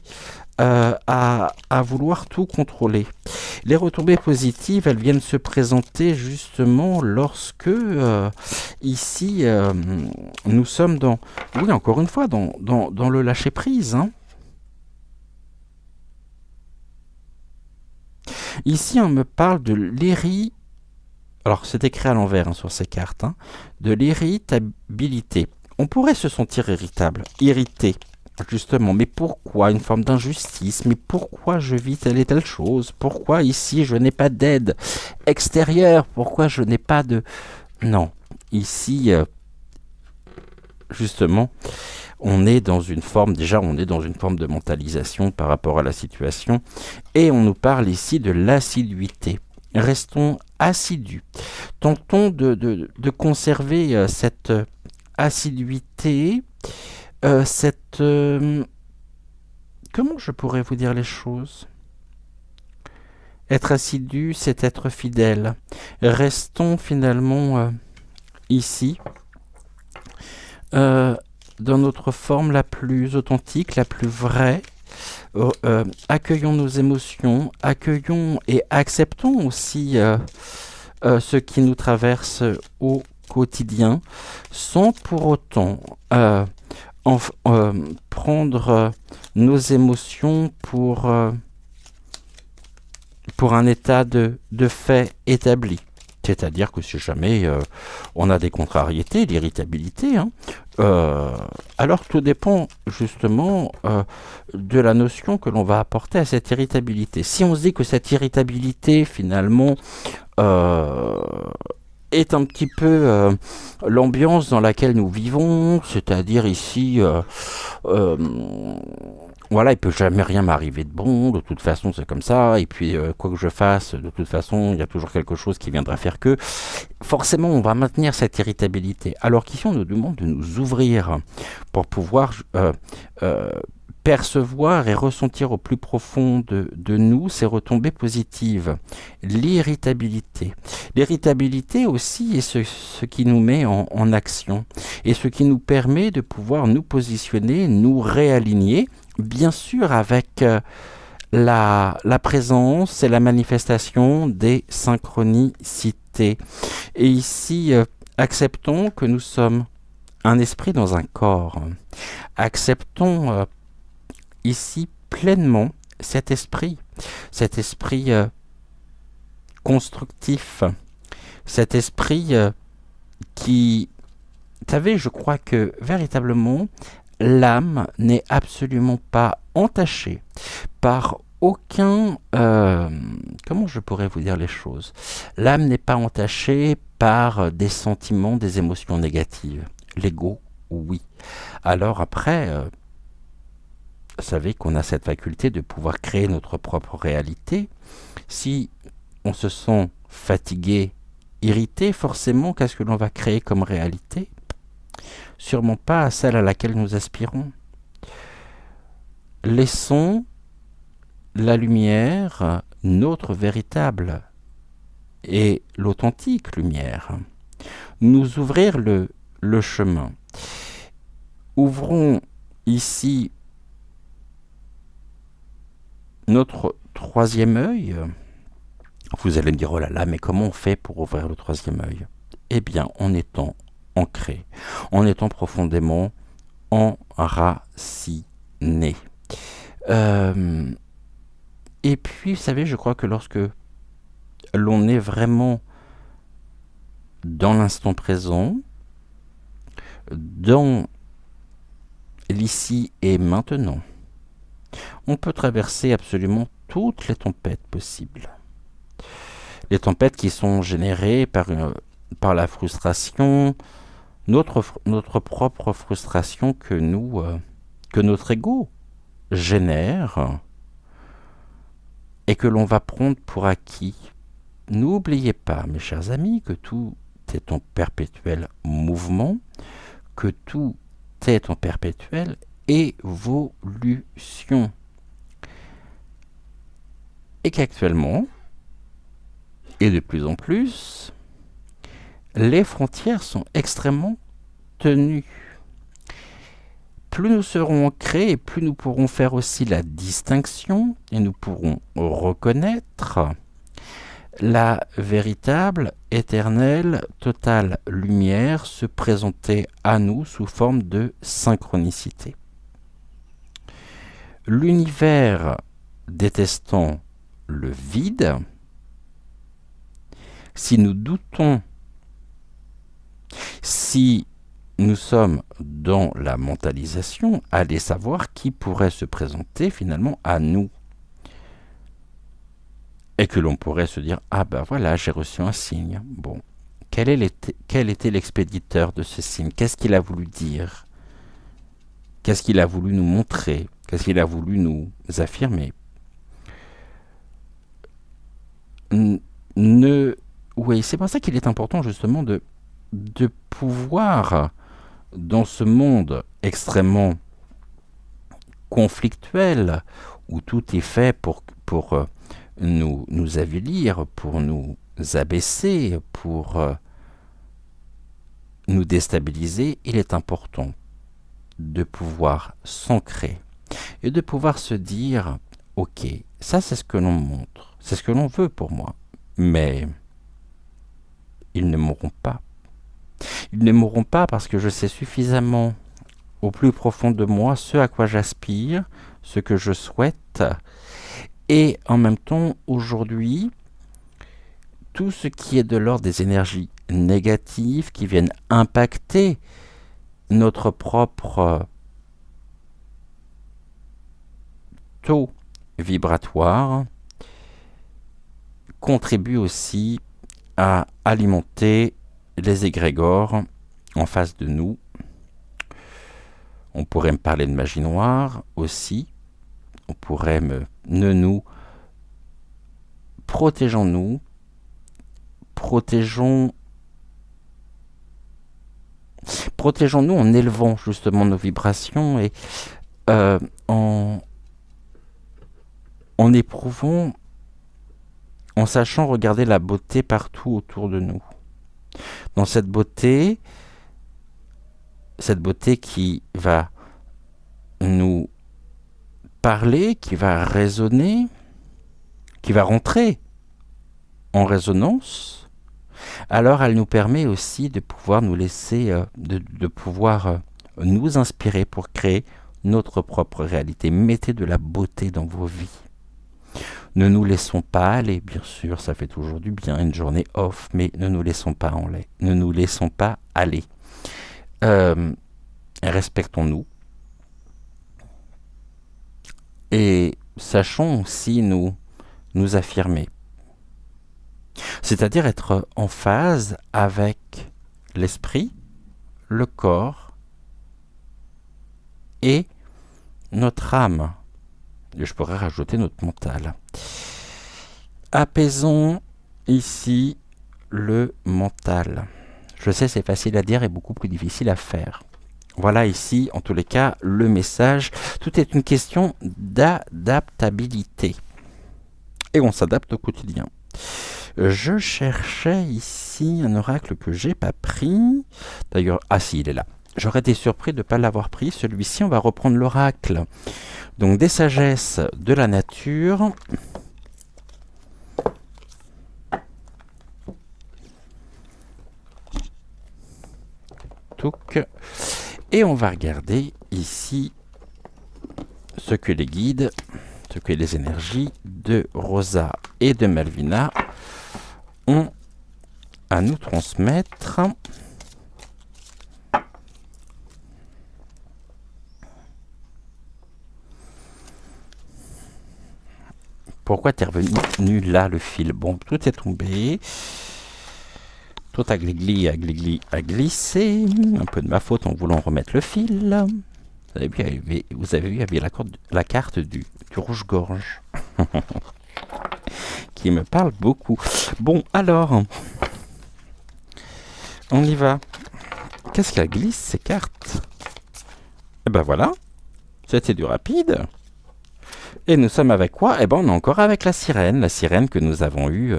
à vouloir tout contrôler. Les retombées positives, elles viennent se présenter justement lorsque, ici, nous sommes dans, oui, encore une fois, dans le lâcher-prise. Hein. Ici, on me parle de l'irri... Alors, c'est écrit à l'envers sur ces cartes. Hein, de l'irritabilité. On pourrait se sentir irritable, irrité. Justement, mais pourquoi une forme d'injustice? Mais pourquoi je vis telle et telle chose? Pourquoi ici je n'ai pas d'aide extérieure? Pourquoi je n'ai pas de... Non, ici, justement, on est dans une forme, déjà on est dans une forme de mentalisation par rapport à la situation, et on nous parle ici de l'assiduité. Restons assidus. Tentons de conserver cette assiduité, comment je pourrais vous dire les choses? Être assidu, c'est être fidèle. Restons finalement ici, dans notre forme la plus authentique, la plus vraie. Accueillons nos émotions, accueillons et acceptons aussi ce qui nous traverse au quotidien, sans pour autant prendre nos émotions pour un état de fait établi. C'est-à-dire que si jamais on a des contrariétés, l'irritabilité, hein, alors tout dépend justement de la notion que l'on va apporter à cette irritabilité. Si on se dit que cette irritabilité, finalement, est un petit peu l'ambiance dans laquelle nous vivons, c'est-à-dire ici, voilà, il peut jamais rien m'arriver de bon, de toute façon c'est comme ça, et puis quoi que je fasse, de toute façon il y a toujours quelque chose qui viendra faire que, forcément on va maintenir cette irritabilité, alors qu'ici on nous demande de nous ouvrir pour pouvoir percevoir et ressentir au plus profond de nous ces retombées positives. L'irritabilité. L'irritabilité aussi est ce qui nous met en action et ce qui nous permet de pouvoir nous positionner, nous réaligner, bien sûr avec la présence et la manifestation des synchronicités. Et ici, acceptons que nous sommes un esprit dans un corps. Acceptons ici pleinement cet esprit constructif, cet esprit qui, vous savez, je crois que véritablement, l'âme n'est absolument pas entachée par aucun... comment je pourrais vous dire les choses? L'âme n'est pas entachée par des sentiments, des émotions négatives. L'ego, oui. Alors après... vous savez qu'on a cette faculté de pouvoir créer notre propre réalité. Si on se sent fatigué, irrité, forcément, qu'est-ce que l'on va créer comme réalité? Sûrement pas celle à laquelle nous aspirons. Laissons la lumière, notre véritable et l'authentique lumière, nous ouvrir le chemin. Ouvrons ici notre troisième œil. Vous allez me dire, oh là là, mais comment on fait pour ouvrir le troisième œil? Eh bien, en étant ancré, en étant profondément enraciné. Et puis, vous savez, je crois que lorsque l'on est vraiment dans l'instant présent, dans l'ici et maintenant, on peut traverser absolument toutes les tempêtes possibles. Les tempêtes qui sont générées par la frustration, notre propre frustration que notre ego génère et que l'on va prendre pour acquis. N'oubliez pas, mes chers amis, que tout est en perpétuel mouvement, que tout est en perpétuelle évolution. Et qu'actuellement, et de plus en plus, les frontières sont extrêmement tenues. Plus nous serons ancrés et plus nous pourrons faire aussi la distinction et nous pourrons reconnaître la véritable, éternelle, totale lumière se présenter à nous sous forme de synchronicité. L'univers détestant le vide, si nous doutons, si nous sommes dans la mentalisation, allez savoir qui pourrait se présenter finalement à nous. Et que l'on pourrait se dire, ah ben voilà, j'ai reçu un signe. Bon, quel était l'expéditeur de ce signe? Qu'est-ce qu'il a voulu dire? Qu'est-ce qu'il a voulu nous montrer? Qu'est-ce qu'il a voulu nous affirmer? Oui, c'est pour ça qu'il est important justement de pouvoir, dans ce monde extrêmement conflictuel, où tout est fait pour nous avilir, pour nous abaisser, pour nous déstabiliser, il est important de pouvoir s'ancrer et de pouvoir se dire, ok, ça c'est ce que l'on montre, c'est ce que l'on veut pour moi, mais ils ne mourront pas. Ils ne mourront pas parce que je sais suffisamment au plus profond de moi ce à quoi j'aspire, ce que je souhaite. Et en même temps, aujourd'hui, tout ce qui est de l'ordre des énergies négatives qui viennent impacter notre propre taux vibratoire contribue aussi à alimenter les égrégores en face de nous. On pourrait me parler de magie noire aussi. On pourrait nous protégeons-nous, protégeons-nous en élevant justement nos vibrations et en éprouvant, en sachant regarder la beauté partout autour de nous. Dans cette beauté qui va nous parler, qui va résonner, qui va rentrer en résonance, alors elle nous permet aussi de pouvoir nous laisser, de pouvoir nous inspirer pour créer notre propre réalité. Mettez de la beauté dans vos vies. Ne nous laissons pas aller, bien sûr, ça fait toujours du bien, une journée off, mais ne nous laissons pas ne nous laissons pas aller. Respectons-nous. Et sachons aussi nous affirmer. C'est-à-dire être en phase avec l'esprit, le corps et notre âme. Et je pourrais rajouter notre mental. Apaisons ici le mental. Je sais, c'est facile à dire et beaucoup plus difficile à faire. Voilà ici, en tous les cas, le message. Tout est une question d'adaptabilité. Et on s'adapte au quotidien. Je cherchais ici un oracle que j'ai pas pris. D'ailleurs, ah si, il est là. J'aurais été surpris de ne pas l'avoir pris. Celui-ci, on va reprendre l'oracle. Donc, des sagesses de la nature. Touc. Et on va regarder ici ce que les guides, ce que les énergies de Rosa et de Malvina ont à nous transmettre. Pourquoi t'es revenu là, le fil? Bon, tout est tombé. Tout a glissé. Un peu de ma faute en voulant remettre le fil. Vous avez vu, il y avait la carte du rouge-gorge. Qui me parle beaucoup. Bon, alors. On y va. Qu'est-ce qu'elle glisse ces cartes? Et ben voilà, c'était du rapide. Et nous sommes avec quoi? Eh ben on est encore avec la sirène que nous avons eue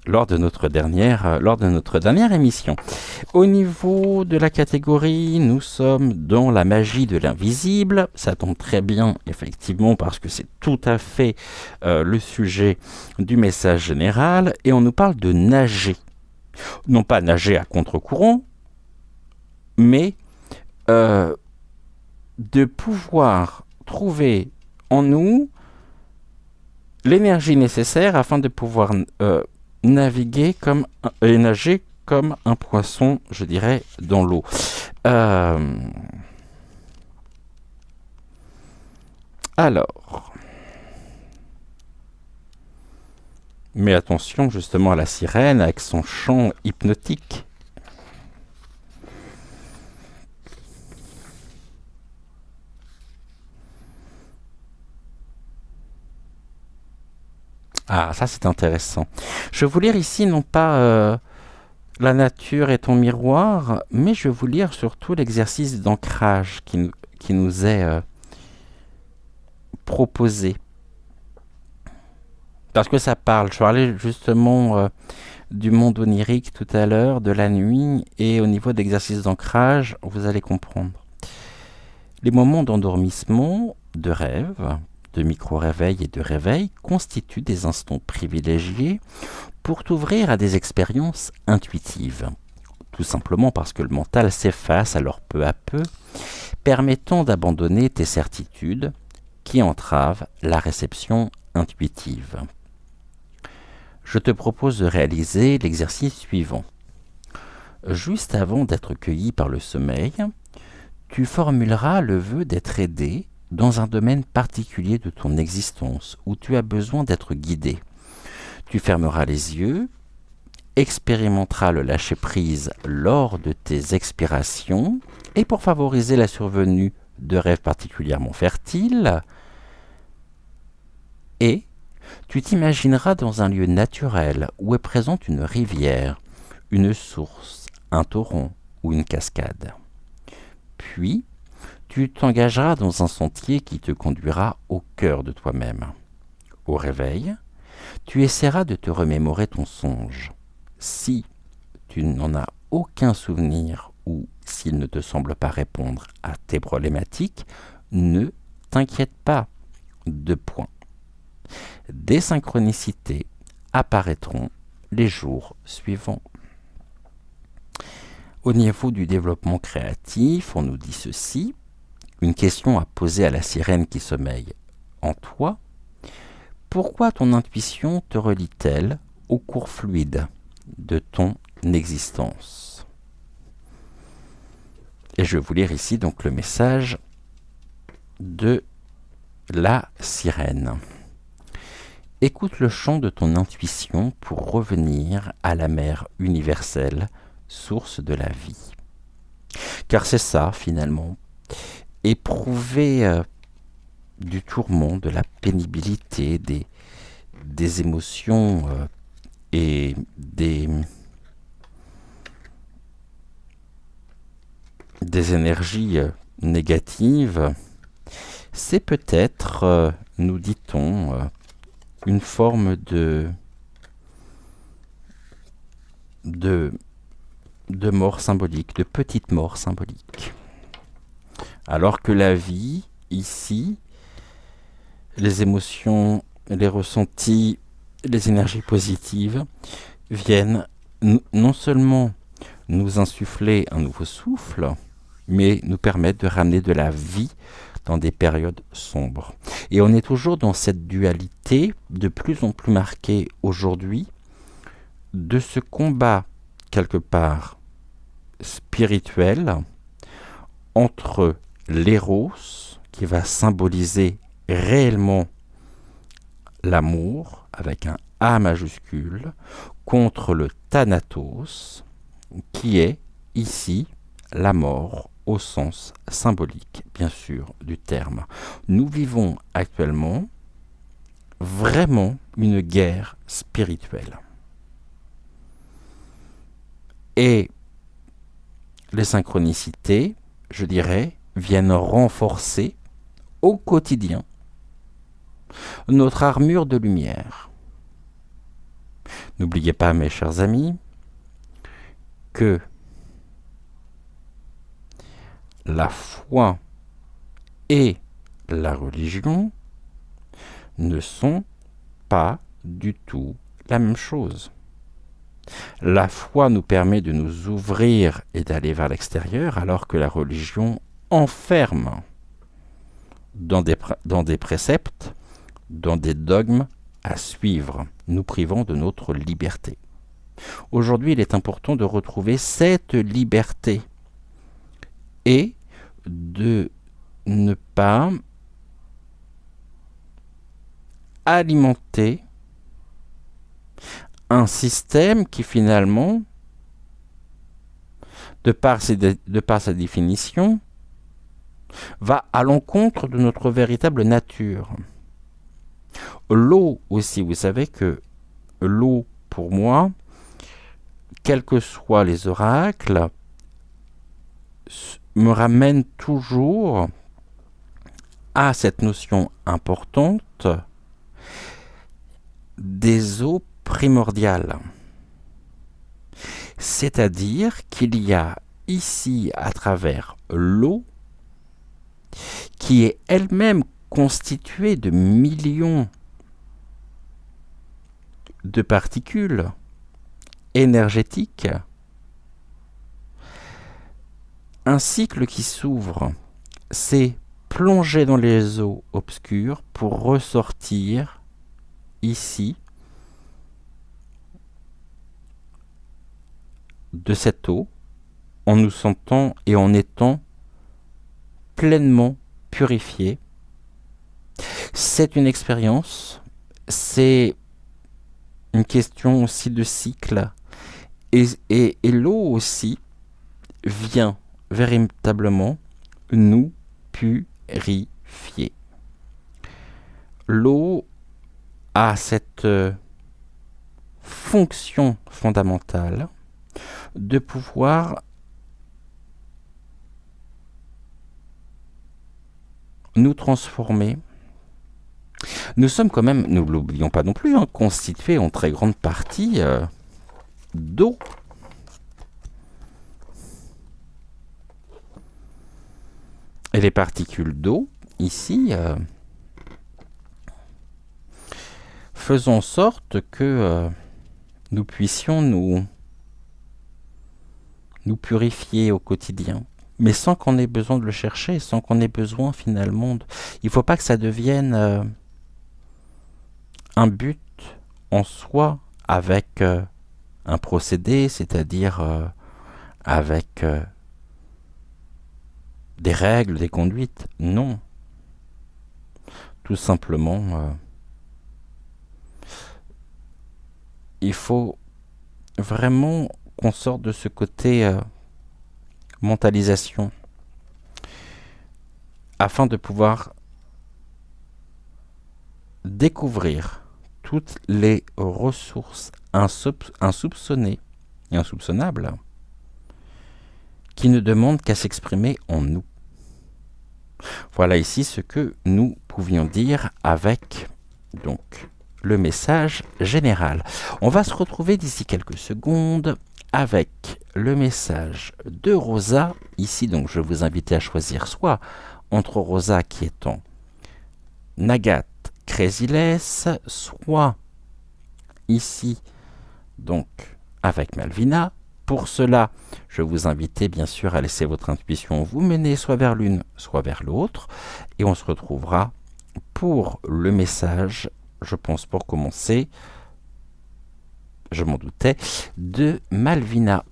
lors de notre dernière émission. Au niveau de la catégorie, nous sommes dans la magie de l'invisible. Ça tombe très bien, effectivement, parce que c'est tout à fait le sujet du message général. Et on nous parle de nager. Non pas nager à contre-courant, mais de pouvoir trouver en nous l'énergie nécessaire afin de pouvoir naviguer et nager comme un poisson, je dirais, dans l'eau. Alors, mais attention justement à la sirène avec son chant hypnotique. Ah, ça c'est intéressant. Je vais vous lire ici non pas la nature est ton miroir, mais je vais vous lire surtout l'exercice d'ancrage qui nous est proposé. Parce que ça parle, je parlais justement du monde onirique tout à l'heure, de la nuit, et au niveau d'exercice d'ancrage, vous allez comprendre. Les moments d'endormissement, de rêve, de micro-réveil et de réveil constituent des instants privilégiés pour t'ouvrir à des expériences intuitives. Tout simplement parce que le mental s'efface alors peu à peu, permettant d'abandonner tes certitudes qui entravent la réception intuitive. Je te propose de réaliser l'exercice suivant. Juste avant d'être cueilli par le sommeil, tu formuleras le vœu d'être aidé dans un domaine particulier de ton existence où tu as besoin d'être guidé. Tu fermeras les yeux, expérimenteras le lâcher-prise lors de tes expirations et pour favoriser la survenue de rêves particulièrement fertiles, et tu t'imagineras dans un lieu naturel où est présente une rivière, une source, un torrent ou une cascade. Puis, tu t'engageras dans un sentier qui te conduira au cœur de toi-même. Au réveil, tu essaieras de te remémorer ton songe. Si tu n'en as aucun souvenir ou s'il ne te semble pas répondre à tes problématiques, ne t'inquiète pas. 2 points. Des synchronicités apparaîtront les jours suivants. Au niveau du développement créatif, on nous dit ceci. Une question à poser à la sirène qui sommeille en toi. Pourquoi ton intuition te relie-t-elle au cours fluide de ton existence? Et je vais vous lire ici donc le message de la sirène. Écoute le chant de ton intuition pour revenir à la mère universelle, source de la vie. Car c'est ça, finalement, éprouver du tourment, de la pénibilité, des émotions et des énergies négatives, c'est peut-être, nous dit-on, une forme de mort symbolique, de petite mort symbolique. Alors que la vie, ici, les émotions, les ressentis, les énergies positives viennent non seulement nous insuffler un nouveau souffle, mais nous permettre de ramener de la vie dans des périodes sombres. Et on est toujours dans cette dualité de plus en plus marquée aujourd'hui de ce combat quelque part spirituel entre l'éros, qui va symboliser réellement l'amour, avec un A majuscule, contre le Thanatos, qui est ici la mort au sens symbolique, bien sûr, du terme. Nous vivons actuellement vraiment une guerre spirituelle. Et les synchronicités, je dirais, viennent renforcer au quotidien notre armure de lumière. N'oubliez pas, mes chers amis, que la foi et la religion ne sont pas du tout la même chose. La foi nous permet de nous ouvrir et d'aller vers l'extérieur, alors que la religion enferme dans des préceptes, dans des dogmes à suivre, nous privant de notre liberté. Aujourd'hui, il est important de retrouver cette liberté et de ne pas alimenter un système qui finalement, de par sa définition, va à l'encontre de notre véritable nature. L'eau aussi, vous savez que l'eau, pour moi, quels que soient les oracles, me ramène toujours à cette notion importante des eaux primordiales. C'est-à-dire qu'il y a ici, à travers l'eau, qui est elle-même constituée de millions de particules énergétiques, un cycle qui s'ouvre, c'est plonger dans les eaux obscures pour ressortir ici de cette eau en nous sentant et en étant pleinement purifié. C'est une expérience, c'est une question aussi de cycle. Et l'eau aussi vient véritablement nous purifier. L'eau a cette fonction fondamentale de pouvoir nous transformer. Nous sommes quand même, nous ne l'oublions pas non plus, constitués en très grande partie d'eau. Et les particules d'eau, ici, faisons en sorte que nous puissions nous purifier au quotidien, mais sans qu'on ait besoin de le chercher, sans qu'on ait besoin finalement il ne faut pas que ça devienne un but en soi avec un procédé, c'est-à-dire avec des règles, des conduites. Non. Tout simplement, il faut vraiment qu'on sorte de ce côté mentalisation afin de pouvoir découvrir toutes les ressources insoupçonnées et insoupçonnables qui ne demandent qu'à s'exprimer en nous. Voilà ici ce que nous pouvions dire avec donc le message général. On va se retrouver d'ici quelques secondes avec le message de Rosa. Ici, donc, je vous invite à choisir soit entre Rosa qui est en Nagat Crésilès, soit ici, donc, avec Malvina. Pour cela, je vous invite bien sûr à laisser votre intuition vous mener soit vers l'une, soit vers l'autre. Et on se retrouvera pour le message, je pense pour commencer, je m'en doutais, de Malvina.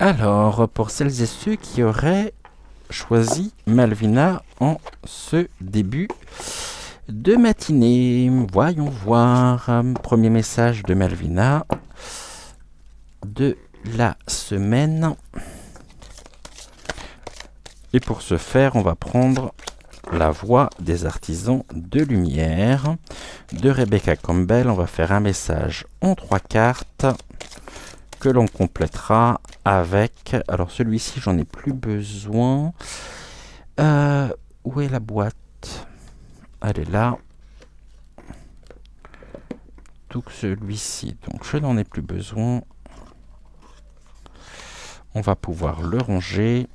Alors, pour celles et ceux qui auraient choisi Malvina en ce début de matinée, voyons voir. Premier message de Malvina de la semaine. Et pour ce faire, on va prendre La Voix des artisans de lumière de Rebecca Campbell. On va faire un message en 3 cartes que l'on complétera avec... Alors celui-ci, j'en ai plus besoin. Où est la boîte? Elle est là. Tout que celui-ci. Donc je n'en ai plus besoin. On va pouvoir le ranger.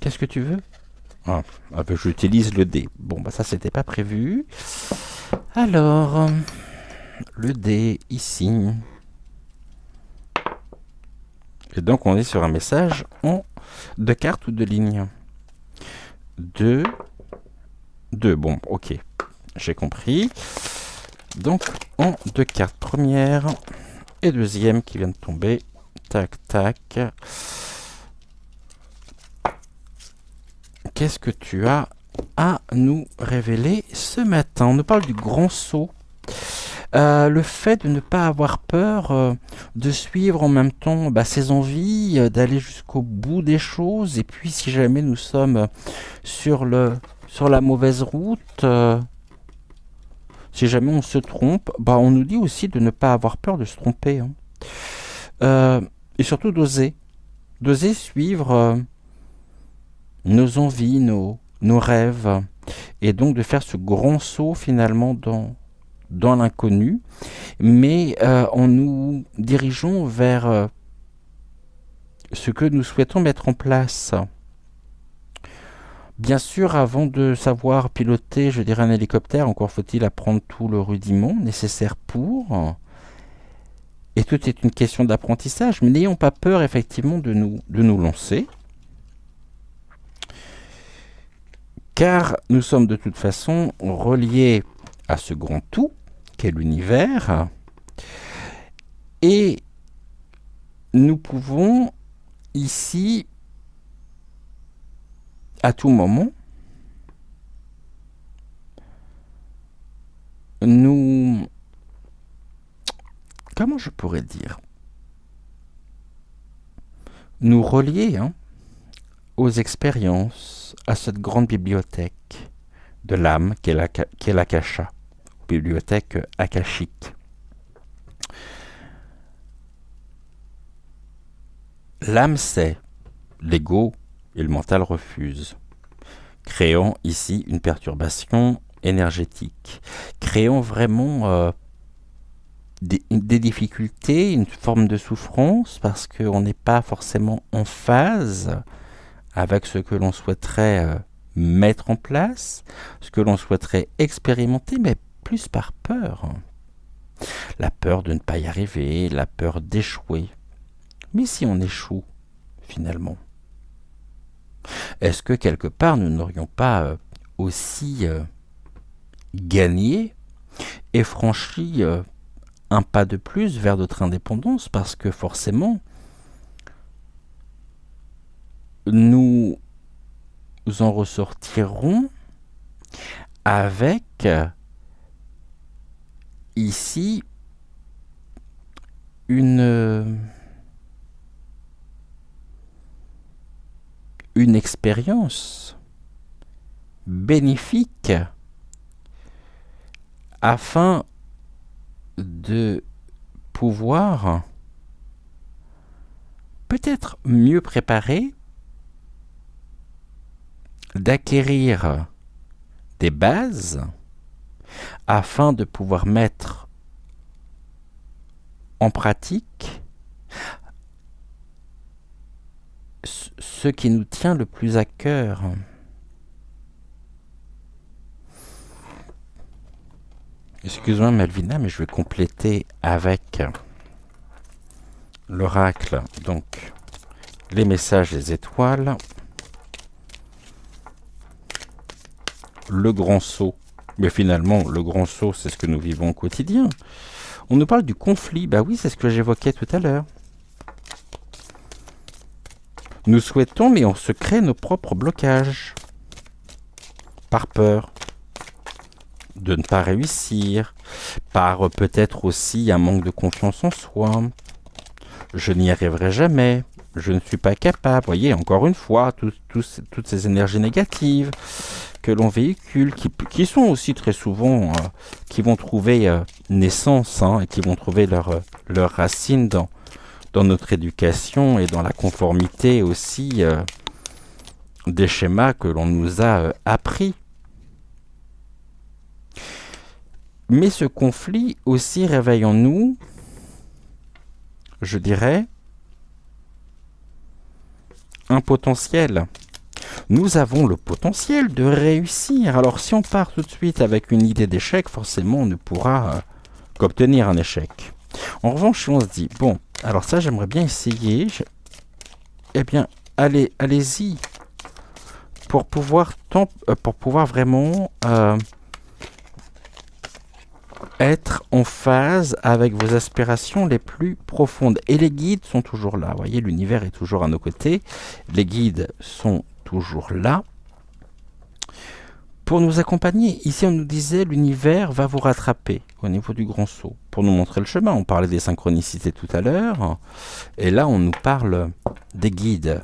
Qu'est-ce que tu veux? Ah, ben j'utilise le dé. Bon, bah ça, c'était pas prévu. Alors, le dé, ici. Et donc, on est sur un message en 2 cartes ou 2 lignes. 2. Bon, ok. J'ai compris. Donc, en 2 cartes. Première et deuxième qui vient de tomber. Tac, tac. Qu'est-ce que tu as à nous révéler ce matin? On nous parle du grand saut. Le fait de ne pas avoir peur de suivre en même temps ses envies, d'aller jusqu'au bout des choses. Et puis si jamais nous sommes sur la mauvaise route, si jamais on se trompe, on nous dit aussi de ne pas avoir peur de se tromper. Et surtout d'oser. D'oser suivre nos envies, nos rêves. Et donc de faire ce grand saut finalement dans l'inconnu, mais en nous dirigeant vers ce que nous souhaitons mettre en place. Bien sûr, avant de savoir piloter, je dirais, un hélicoptère, encore faut-il apprendre tout le rudiment nécessaire pour. Et tout est une question d'apprentissage, mais n'ayons pas peur effectivement de nous lancer. Car nous sommes de toute façon reliés à ce grand tout qu'est l'univers, et nous pouvons ici, à tout moment, comment je pourrais dire, nous relier aux expériences, à cette grande bibliothèque de l'âme qu'est l'Akasha, bibliothèque akashique. L'âme sait, l'ego et le mental refusent, créant ici une perturbation énergétique, créant vraiment des difficultés, une forme de souffrance, parce qu'on n'est pas forcément en phase avec ce que l'on souhaiterait mettre en place, ce que l'on souhaiterait expérimenter, mais plus par peur. La peur de ne pas y arriver, la peur d'échouer. Mais si on échoue, finalement, est-ce que quelque part nous n'aurions pas aussi gagné et franchi un pas de plus vers notre indépendance, parce que forcément, nous en ressortirons avec ici une expérience bénéfique afin de pouvoir peut-être mieux préparer, d'acquérir des bases afin de pouvoir mettre en pratique ce qui nous tient le plus à cœur. Excuse-moi Malvina, mais je vais compléter avec l'oracle, donc les messages des étoiles, le grand saut. Mais finalement, le grand saut, c'est ce que nous vivons au quotidien. On nous parle du conflit. Bah oui, c'est ce que j'évoquais tout à l'heure. Nous souhaitons, mais on se crée nos propres blocages. Par peur de ne pas réussir, par peut-être aussi un manque de confiance en soi. Je n'y arriverai jamais, je ne suis pas capable. Vous voyez, encore une fois, toutes ces énergies négatives que l'on véhicule, qui sont aussi très souvent, qui vont trouver naissance, et qui vont trouver leur racine dans notre éducation et dans la conformité aussi des schémas que l'on nous a appris. Mais ce conflit aussi réveille en nous, je dirais, un potentiel. Nous avons le potentiel de réussir. Alors si on part tout de suite avec une idée d'échec, forcément on ne pourra qu'obtenir un échec. En revanche, si on se dit, bon, alors ça j'aimerais bien essayer, eh bien, allez-y pour pouvoir vraiment être en phase avec vos aspirations les plus profondes. Et les guides sont toujours là. Vous voyez, l'univers est toujours à nos côtés. Les guides sont toujours là pour nous accompagner. Ici, on nous disait, l'univers va vous rattraper au niveau du grand saut, pour nous montrer le chemin. On parlait des synchronicités tout à l'heure. Et là, on nous parle des guides,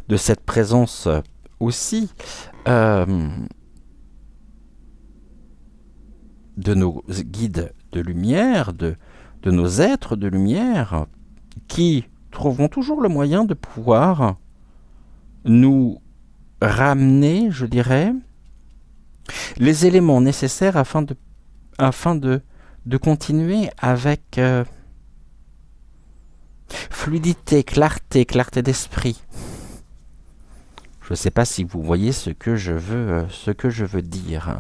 de cette présence aussi de nos guides de lumière, de nos êtres de lumière, qui trouveront toujours le moyen de pouvoir nous ramener, je dirais, les éléments nécessaires afin de continuer avec fluidité, clarté d'esprit. Je ne sais pas si vous voyez ce que je veux dire.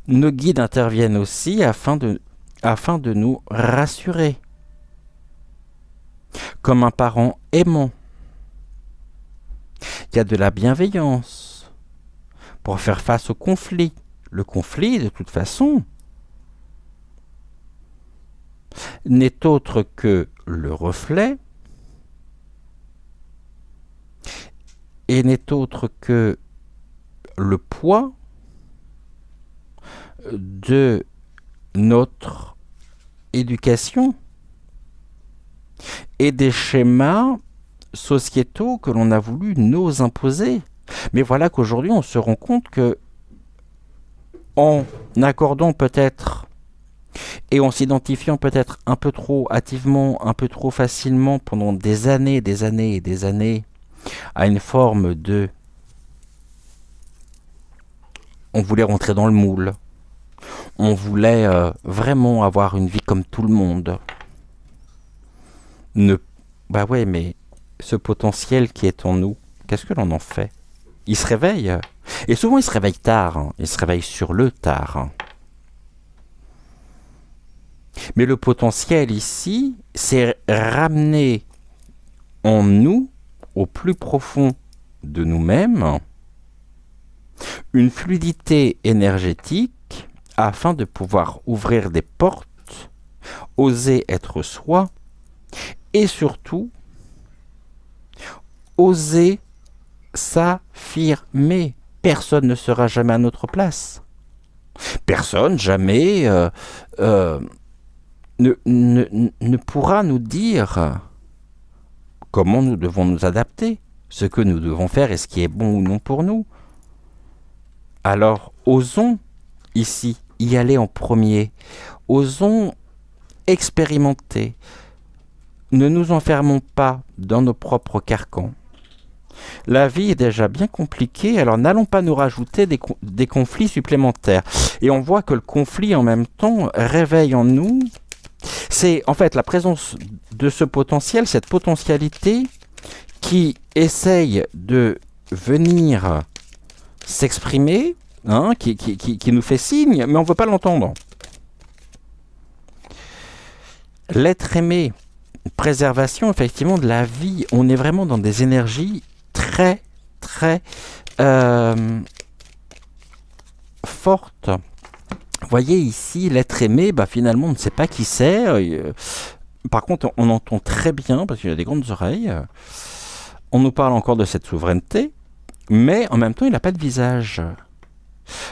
Nos guides interviennent aussi afin de nous rassurer, comme un parent aimant. Il y a de la bienveillance pour faire face au conflit. Le conflit, de toute façon, n'est autre que le reflet et n'est autre que le poids de notre éducation et des schémas sociétaux que l'on a voulu nous imposer. Mais voilà qu'aujourd'hui on se rend compte que en accordant peut-être et en s'identifiant peut-être un peu trop hâtivement, un peu trop facilement pendant des années à une forme de... On voulait rentrer dans le moule. On voulait vraiment avoir une vie comme tout le monde. Bah ouais, mais ce potentiel qui est en nous, qu'est-ce que l'on en fait? Il se réveille. Et souvent, il se réveille tard. Il se réveille sur le tard. Mais le potentiel ici, c'est ramener en nous, au plus profond de nous-mêmes, une fluidité énergétique afin de pouvoir ouvrir des portes, oser être soi, et surtout, oser s'affirmer. Personne ne sera jamais à notre place. Personne, jamais, ne pourra nous dire comment nous devons nous adapter, ce que nous devons faire et ce qui est bon ou non pour nous. Alors, osons ici y aller en premier. Osons expérimenter. Ne nous enfermons pas dans nos propres carcans. La vie est déjà bien compliquée, alors n'allons pas nous rajouter des conflits supplémentaires. Et on voit que le conflit en même temps réveille en nous, c'est en fait la présence de ce potentiel, cette potentialité qui essaye de venir s'exprimer, qui nous fait signe, mais on ne veut pas l'entendre. L'être aimé, préservation effectivement de la vie, on est vraiment dans des énergies très fortes Vous voyez ici, l'être aimé, finalement, on ne sait pas qui c'est. Par contre, on entend très bien, parce qu'il a des grandes oreilles. On nous parle encore de cette souveraineté, mais en même temps, il n'a pas de visage.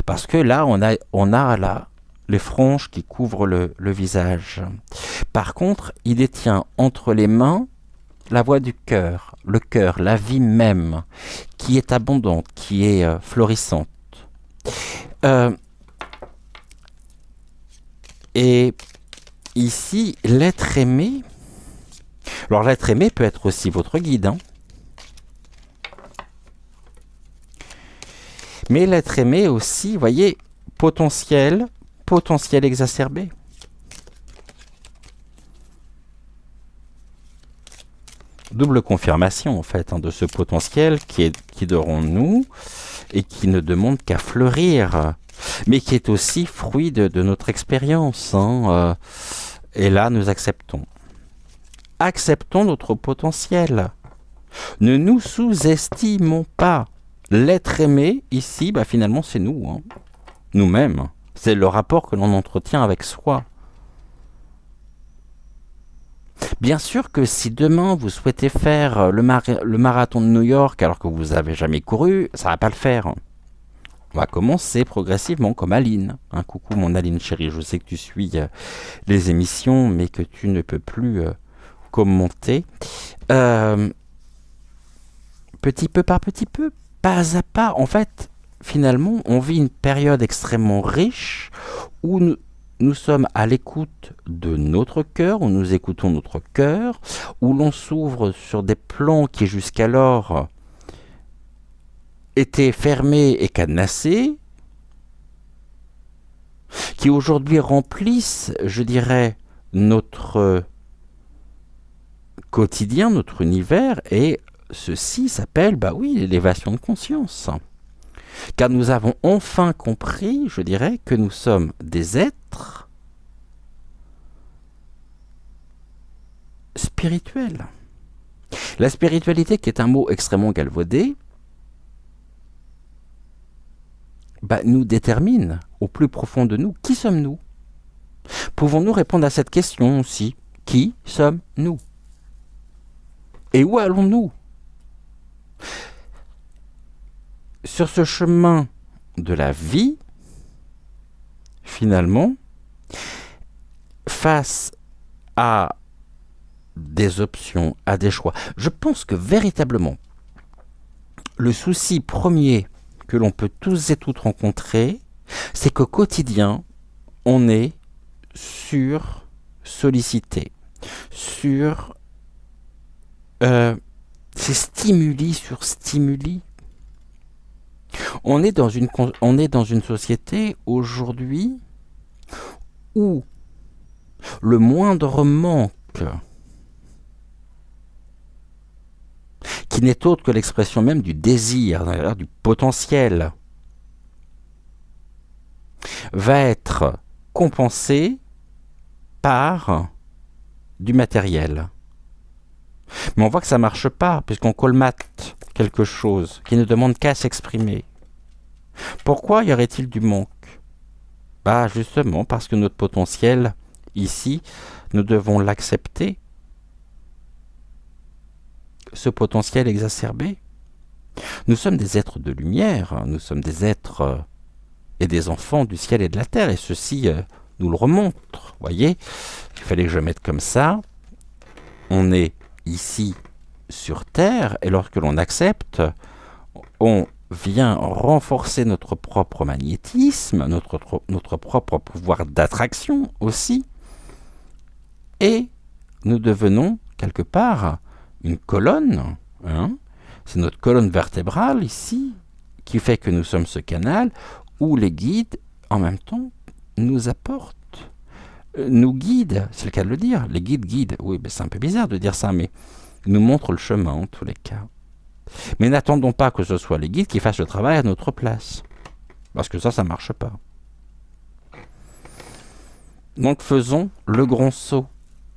Parce que là, on a là les franges qui couvrent le visage. Par contre, il détient entre les mains la voix du cœur, le cœur, la vie même, qui est abondante, qui est florissante. Et ici, l'être aimé. Alors, l'être aimé peut être aussi votre guide, hein. Mais l'être aimé aussi, vous voyez, potentiel exacerbé. Double confirmation, en fait, de ce potentiel qui est devant nous et qui ne demande qu'à fleurir, mais qui est aussi fruit de notre expérience. Et là, nous acceptons. Acceptons notre potentiel. Ne nous sous-estimons pas. L'être aimé, ici, finalement, c'est nous. Nous-mêmes. C'est le rapport que l'on entretient avec soi. Bien sûr que si demain vous souhaitez faire le marathon de New York alors que vous n'avez jamais couru, ça ne va pas le faire. On va commencer progressivement comme Aline. Coucou mon Aline chérie, je sais que tu suis les émissions mais que tu ne peux plus commenter. Petit peu par petit peu, pas à pas. En fait, finalement, on vit une période extrêmement riche où nous sommes à l'écoute de notre cœur, où nous écoutons notre cœur, où l'on s'ouvre sur des plans qui jusqu'alors étaient fermés et cadenassés, qui aujourd'hui remplissent, je dirais, notre quotidien, notre univers, et ceci s'appelle, l'élévation de conscience. Car nous avons enfin compris, je dirais, que nous sommes des êtres spirituels. La spiritualité, qui est un mot extrêmement galvaudé, nous détermine au plus profond de nous. Qui sommes-nous? Pouvons-nous répondre à cette question aussi? Qui sommes-nous? Et où allons-nous? Sur ce chemin de la vie, finalement, face à des options, à des choix, je pense que véritablement, le souci premier que l'on peut tous et toutes rencontrer, c'est qu'au quotidien, on est sollicité, sur ces stimuli sur stimuli. On est dans une société aujourd'hui où le moindre manque, qui n'est autre que l'expression même du désir, du potentiel, va être compensé par du matériel. Mais on voit que ça ne marche pas, puisqu'on colmate quelque chose qui ne demande qu'à s'exprimer. Pourquoi y aurait-il du manque? Justement parce que notre potentiel, ici, nous devons l'accepter. Ce potentiel exacerbé. Nous sommes des êtres de lumière, nous sommes des êtres et des enfants du ciel et de la terre, et ceci nous le remontre. Voyez, il fallait que je mette comme ça. On est ici sur Terre, et lorsque l'on accepte, on vient renforcer notre propre magnétisme, notre propre pouvoir d'attraction aussi, et nous devenons quelque part une colonne, c'est notre colonne vertébrale ici, qui fait que nous sommes ce canal où les guides, en même temps, nous apportent, nous guident, c'est le cas de le dire, les guident, oui, c'est un peu bizarre de dire ça, mais nous montrent le chemin en tous les cas. Mais n'attendons pas que ce soit les guides qui fassent le travail à notre place, parce que ça ne marche pas. Donc faisons le grand saut,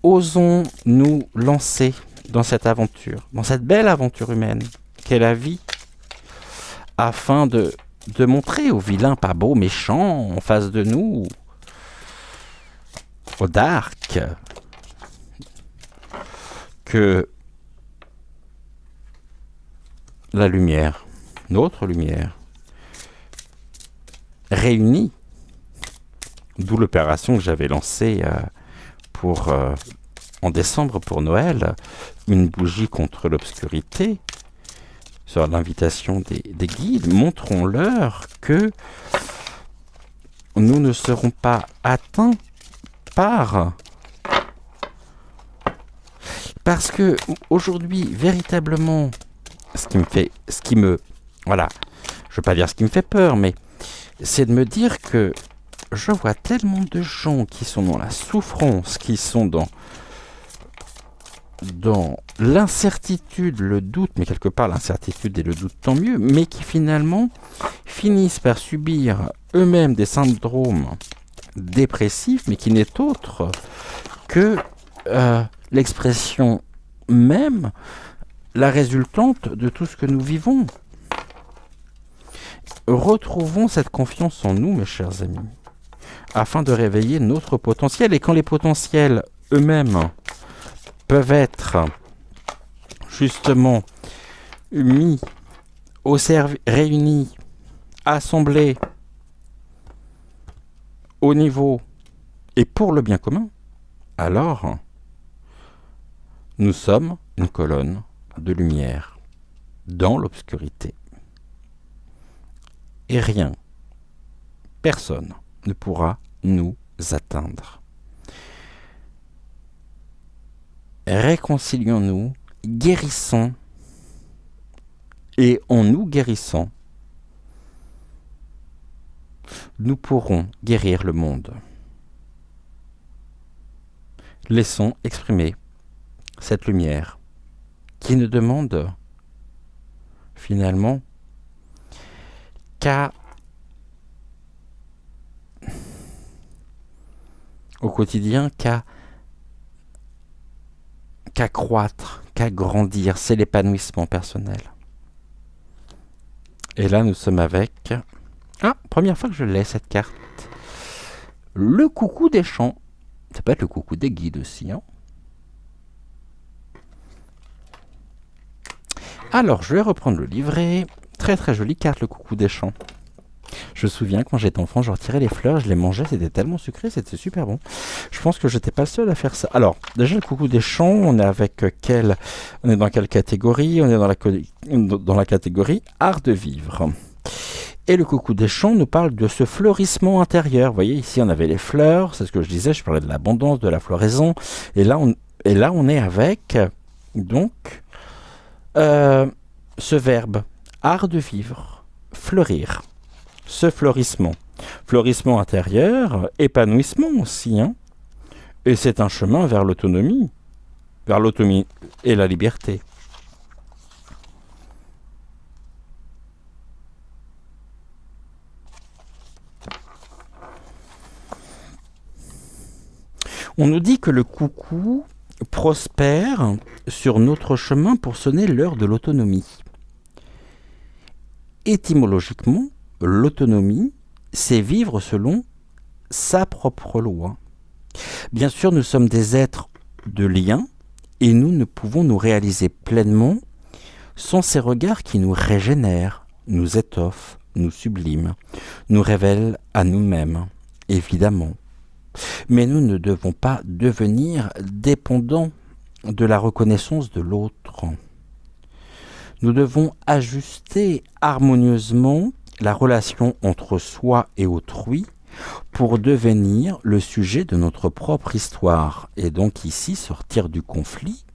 osons nous lancer dans cette aventure, dans cette belle aventure humaine qu'est la vie, afin de montrer aux vilains pas beaux, méchants en face de nous, au dark que la lumière, notre lumière, réunie, d'où l'opération que j'avais lancée en décembre pour Noël, une bougie contre l'obscurité, sur l'invitation des guides, montrons-leur que nous ne serons pas atteints parce que aujourd'hui, véritablement, voilà, je veux pas dire ce qui me fait peur, mais c'est de me dire que je vois tellement de gens qui sont dans la souffrance, qui sont dans l'incertitude, le doute, mais quelque part l'incertitude et le doute tant mieux, mais qui finalement finissent par subir eux-mêmes des syndromes dépressifs, mais qui n'est autre que l'expression même, la résultante de tout ce que nous vivons. Retrouvons cette confiance en nous, mes chers amis, afin de réveiller notre potentiel. Et quand les potentiels eux-mêmes peuvent être justement mis réunis, assemblés au niveau et pour le bien commun, alors nous sommes une colonne de lumière dans l'obscurité. Et rien, personne ne pourra nous atteindre. Réconcilions-nous, guérissons, et en nous guérissant, nous pourrons guérir le monde. Laissons exprimer cette lumière qui ne demande finalement au quotidien, qu'à croître, qu'à grandir. C'est l'épanouissement personnel. Et là, nous sommes avec... première fois que je l'ai, cette carte. Le coucou des champs. Ça peut être le coucou des guides aussi. Alors, je vais reprendre le livret. Très très jolie carte, le coucou des champs. Je me souviens, quand j'étais enfant, je retirais les fleurs, je les mangeais, c'était tellement sucré, c'était super bon. Je pense que j'étais pas le seul à faire ça. Alors, déjà, le coucou des champs, on est on est dans quelle catégorie? On est dans la catégorie art de vivre. Et le coucou des champs nous parle de ce fleurissement intérieur. Vous voyez, ici, on avait les fleurs, c'est ce que je disais, je parlais de l'abondance, de la floraison. Et là, on est avec, donc, ce verbe, art de vivre, fleurir. Ce fleurissement intérieur, épanouissement aussi, et c'est un chemin vers l'autonomie et la liberté. On nous dit que le coucou prospère sur notre chemin pour sonner l'heure de l'autonomie. Étymologiquement, l'autonomie, c'est vivre selon sa propre loi. Bien sûr, nous sommes des êtres de lien et nous ne pouvons nous réaliser pleinement sans ces regards qui nous régénèrent, nous étoffent, nous subliment, nous révèlent à nous-mêmes, évidemment. Mais nous ne devons pas devenir dépendants de la reconnaissance de l'autre. Nous devons ajuster harmonieusement la relation entre soi et autrui pour devenir le sujet de notre propre histoire et donc ici sortir du conflit.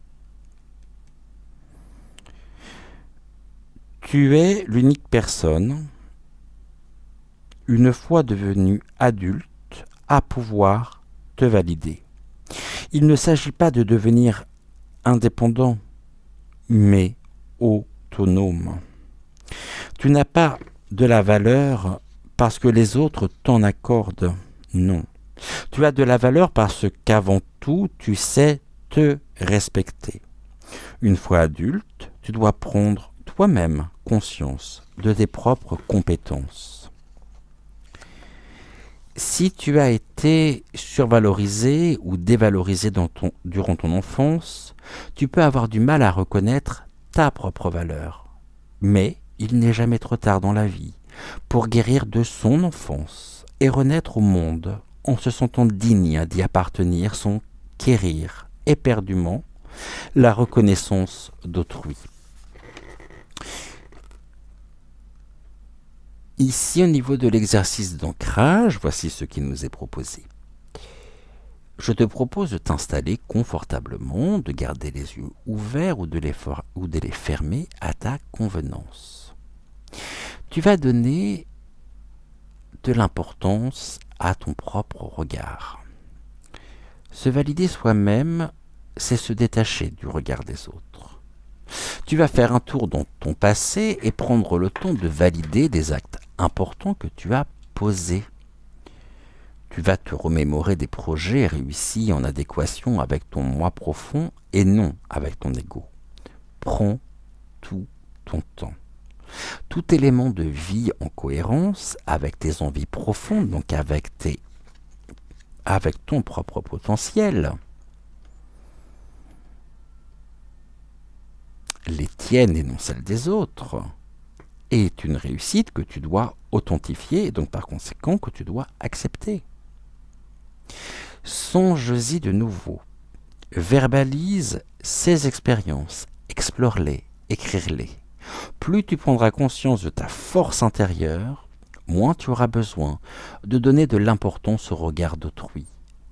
Tu es l'unique personne, une fois devenu adulte, à pouvoir te valider. Il ne s'agit pas de devenir indépendant, mais autonome. Tu n'as pas de la valeur parce que les autres t'en accordent. Non. Tu as de la valeur parce qu'avant tout, tu sais te respecter. Une fois adulte, tu dois prendre toi-même conscience de tes propres compétences. Si tu as été survalorisé ou dévalorisé durant ton enfance, tu peux avoir du mal à reconnaître ta propre valeur. Mais il n'est jamais trop tard dans la vie pour guérir de son enfance et renaître au monde en se sentant digne d'y appartenir sans quérir éperdument la reconnaissance d'autrui. Ici, au niveau de l'exercice d'ancrage, voici ce qui nous est proposé. Je te propose de t'installer confortablement, de garder les yeux ouverts ou de les fermer à ta convenance. Tu vas donner de l'importance à ton propre regard. Se valider soi-même, c'est se détacher du regard des autres. Tu vas faire un tour dans ton passé et prendre le temps de valider des actes importants que tu as posés. Tu vas te remémorer des projets réussis en adéquation avec ton moi profond et non avec ton ego. Prends tout ton temps. Tout élément de vie en cohérence avec tes envies profondes, donc avec ton propre potentiel, les tiennes et non celles des autres, est une réussite que tu dois authentifier et donc par conséquent que tu dois accepter. Songe-y de nouveau. Verbalise ces expériences, explore-les, écrire-les. Plus tu prendras conscience de ta force intérieure, moins tu auras besoin de donner de l'importance au regard d'autrui.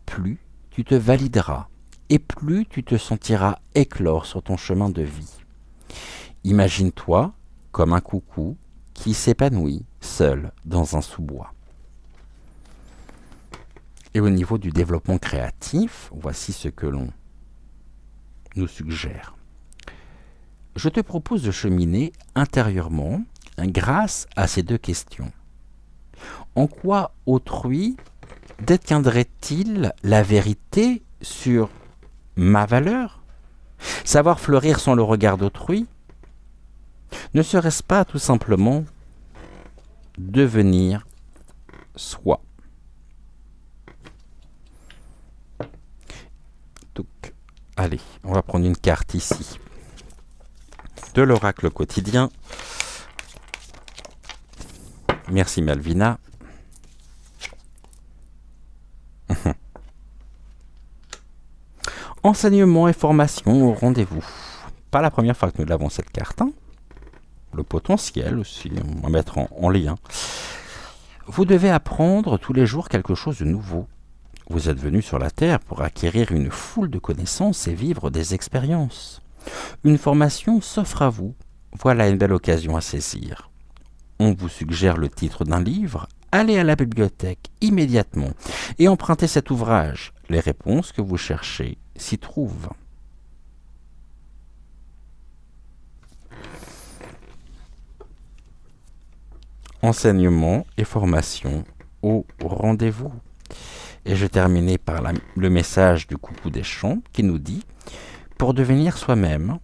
Plus tu te valideras et plus tu te sentiras éclore sur ton chemin de vie. Imagine-toi comme un coucou qui s'épanouit seul dans un sous-bois. Et au niveau du développement créatif, voici ce que l'on nous suggère. Je te propose de cheminer intérieurement grâce à ces deux questions. En quoi autrui détiendrait-il la vérité sur ma valeur? Savoir fleurir sans le regard d'autrui? Ne serait-ce pas tout simplement devenir soi? Donc, allez, on va prendre une carte ici de l'oracle quotidien. Merci Malvina. Enseignement et formation au rendez-vous. Pas la première fois que nous avons cette carte. Le potentiel aussi, on va mettre en lien. Vous devez apprendre tous les jours quelque chose de nouveau. Vous êtes venu sur la Terre pour acquérir une foule de connaissances et vivre des expériences. Une formation s'offre à vous. Voilà une belle occasion à saisir. On vous suggère le titre d'un livre. Allez à la bibliothèque immédiatement et empruntez cet ouvrage. Les réponses que vous cherchez s'y trouvent. Enseignement et formation au rendez-vous. Et je terminais par le message du coucou des champs qui nous dit « Pour devenir soi-même,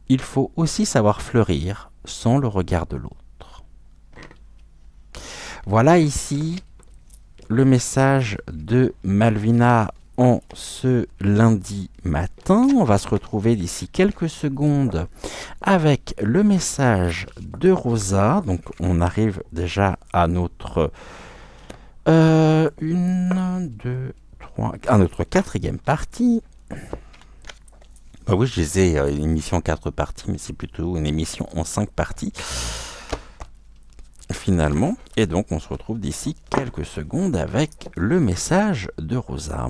il faut aussi savoir fleurir sans le regard de l'autre. » Voilà ici le message de Malvina en ce lundi matin. On va se retrouver d'ici quelques secondes avec le message de Rosa. Donc on arrive déjà à notre notre quatrième partie. Bah oui, je disais une émission en 4 parties, mais c'est plutôt une émission en 5 parties. Finalement, et donc on se retrouve d'ici quelques secondes avec le message de Rosa.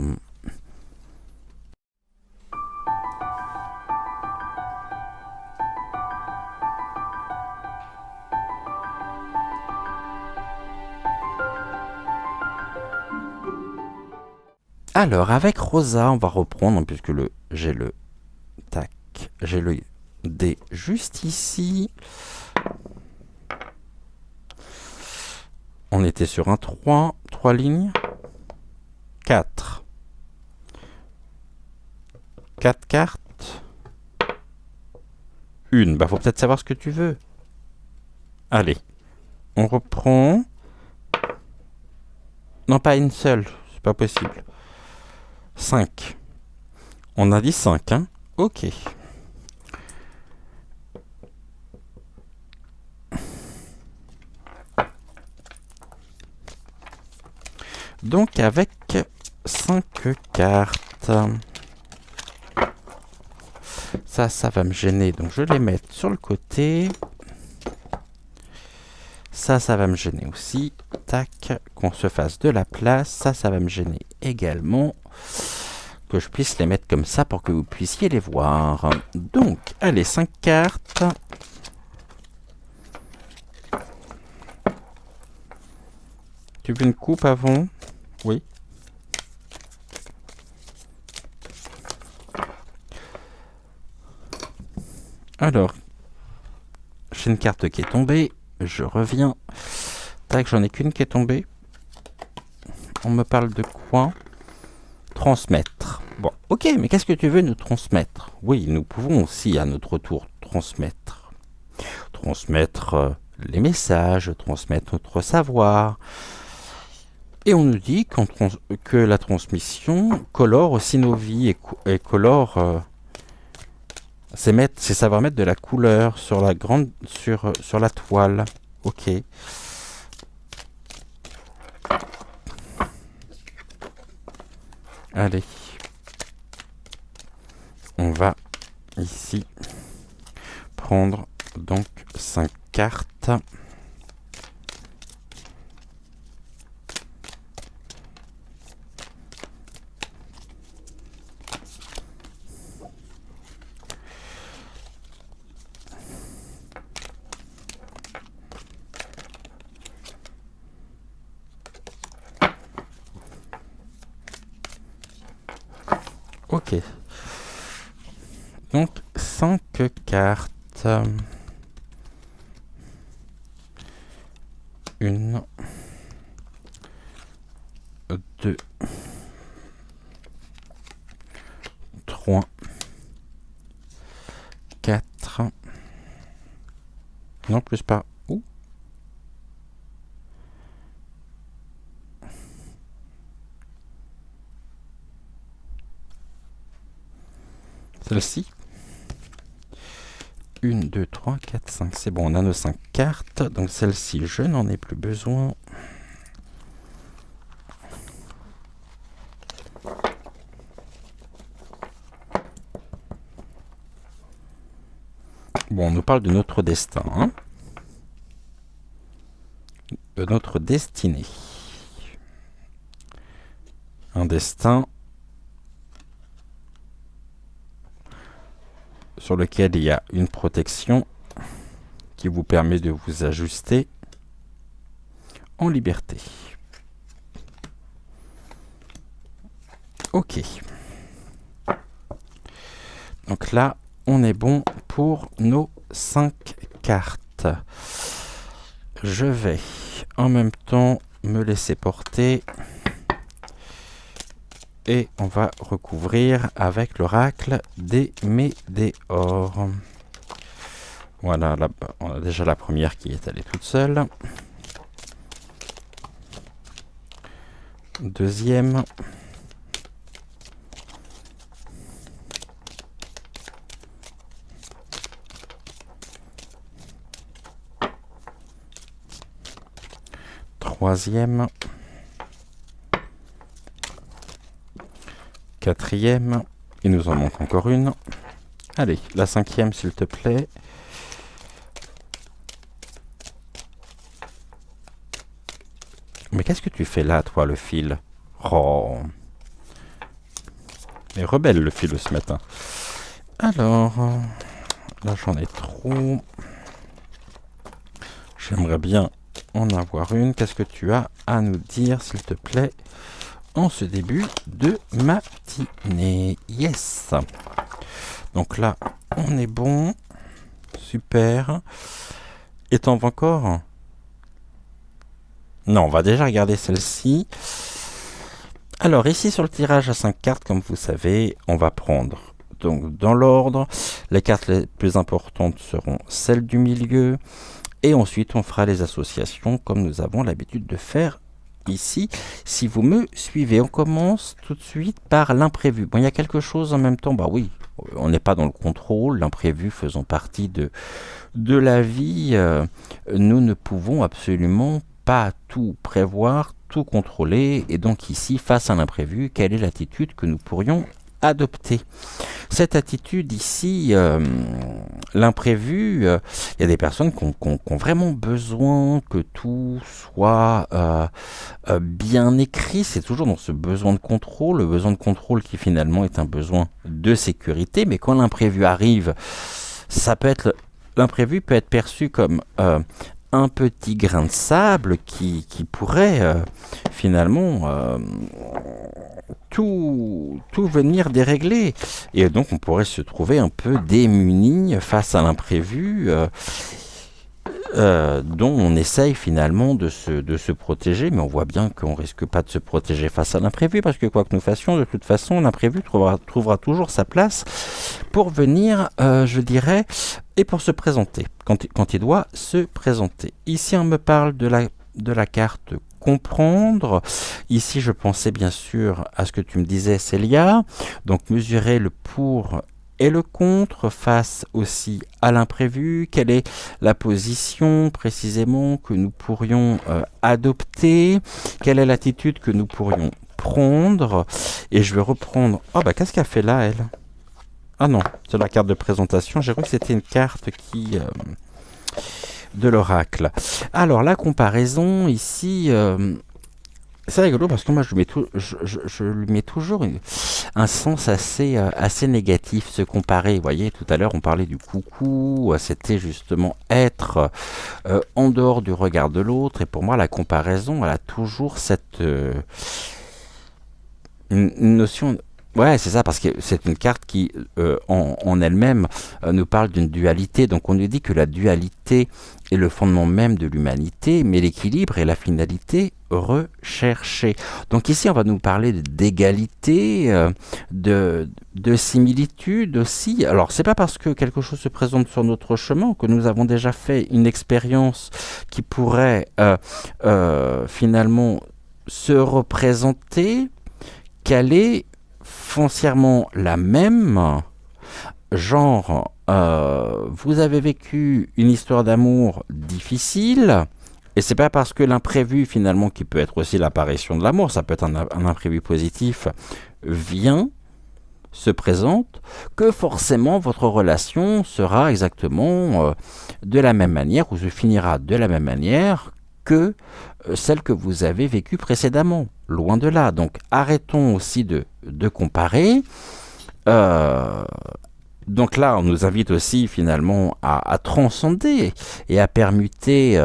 Alors avec Rosa, on va reprendre puisque j'ai le dé juste ici. On était sur un 3 lignes. 4 cartes. Une. Bah faut peut-être savoir ce que tu veux. Allez. On reprend. Non, pas une seule. C'est pas possible. 5. On a dit 5, hein? Ok. Donc avec 5 cartes. Ça va me gêner. Donc je vais les mettre sur le côté. Ça va me gêner aussi. Tac, qu'on se fasse de la place. Ça va me gêner également. Que je puisse les mettre comme ça pour que vous puissiez les voir. Donc, allez, 5 cartes. Tu veux une coupe avant? Oui. Alors, j'ai une carte qui est tombée. Je reviens. Tac, j'en ai qu'une qui est tombée. On me parle de quoi? Transmettre. Bon, ok, mais qu'est-ce que tu veux nous transmettre? Oui, nous pouvons aussi à notre tour transmettre. Transmettre les messages, transmettre notre savoir. Et on nous dit que la transmission colore aussi nos vies et colore... c'est savoir mettre de la couleur sur la toile. Ok. Allez. On va ici prendre donc 5 cartes. Ok. Donc 5 cartes. 1, 2, 3, 4. Non, plus pas. Ouh. Celle-ci. 1, 2, 3, 4, 5. C'est bon, on a nos 5 cartes. Donc celle-ci, je n'en ai plus besoin. Bon, on nous parle de notre destin, hein, de notre destinée. Un destin sur lequel il y a une protection qui vous permet de vous ajuster en liberté. Ok. Donc là, on est bon pour nos 5 cartes. Je vais en même temps me laisser porter et on va recouvrir avec l'oracle des Médéors. Voilà, là, on a déjà la première qui est allée toute seule. Deuxième. Troisième. Quatrième. Il nous en manque encore une. Allez, la cinquième s'il te plaît. Mais qu'est-ce que tu fais là, toi, le fil? Oh. Il est rebelle, le fil, ce matin. Alors, là, j'en ai trop. J'aimerais bien en avoir une. Qu'est-ce que tu as à nous dire, s'il te plaît, en ce début de matinée? Yes. Donc là, on est bon. Super. Et t'en veux encore? Non, on va déjà regarder celle-ci. Alors ici sur le tirage à 5 cartes, comme vous savez, on va prendre donc dans l'ordre. Les cartes les plus importantes seront celles du milieu. Et ensuite, on fera les associations comme nous avons l'habitude de faire ici, si vous me suivez. On commence tout de suite par l'imprévu. Bon, il y a quelque chose en même temps, bah oui, on n'est pas dans le contrôle, l'imprévu faisant partie de la vie, nous ne pouvons absolument pas tout prévoir, tout contrôler, et donc ici, face à l'imprévu, quelle est l'attitude que nous pourrions adopter? Cette attitude ici, l'imprévu, il y a des personnes qui ont vraiment besoin que tout soit bien écrit. C'est toujours dans ce besoin de contrôle, le besoin de contrôle qui finalement est un besoin de sécurité. Mais quand l'imprévu arrive, l'imprévu peut être perçu comme un petit grain de sable qui pourrait finalement tout venir dérégler. Et donc on pourrait se trouver un peu démuni face à l'imprévu dont on essaye finalement de se protéger, mais on voit bien qu'on risque pas de se protéger face à l'imprévu, parce que quoi que nous fassions, de toute façon, l'imprévu trouvera toujours sa place pour venir, je dirais, et pour se présenter, quand il doit se présenter. Ici, on me parle de la carte comprendre. Ici, je pensais bien sûr à ce que tu me disais, Célia, donc mesurer le pour et le contre face aussi à l'imprévu. Quelle est la position précisément que nous pourrions adopter? Quelle est l'attitude que nous pourrions prendre? Et je vais reprendre... Oh bah qu'est-ce qu'elle fait là, elle? Ah non, c'est la carte de présentation. J'ai cru que c'était une carte de l'oracle. Alors la comparaison ici... c'est rigolo parce que moi je lui mets toujours un sens assez négatif, se comparer. Vous voyez, tout à l'heure on parlait du coucou, c'était justement être en dehors du regard de l'autre. Et pour moi la comparaison, elle a toujours cette une notion... Ouais, c'est ça, parce que c'est une carte qui, en elle-même, nous parle d'une dualité. Donc on nous dit que la dualité est le fondement même de l'humanité, mais l'équilibre est la finalité recherchée. Donc ici, on va nous parler d'égalité, de similitude aussi. Alors, c'est pas parce que quelque chose se présente sur notre chemin que nous avons déjà fait une expérience qui pourrait finalement se représenter qu'elle est foncièrement la même, genre vous avez vécu une histoire d'amour difficile, et c'est pas parce que l'imprévu finalement, qui peut être aussi l'apparition de l'amour, ça peut être un imprévu positif, vient, se présente, que forcément votre relation sera exactement de la même manière, ou se finira de la même manière que celle que vous avez vécue précédemment. Loin de là. Donc arrêtons aussi de comparer. Donc là, on nous invite aussi finalement à transcender et à permuter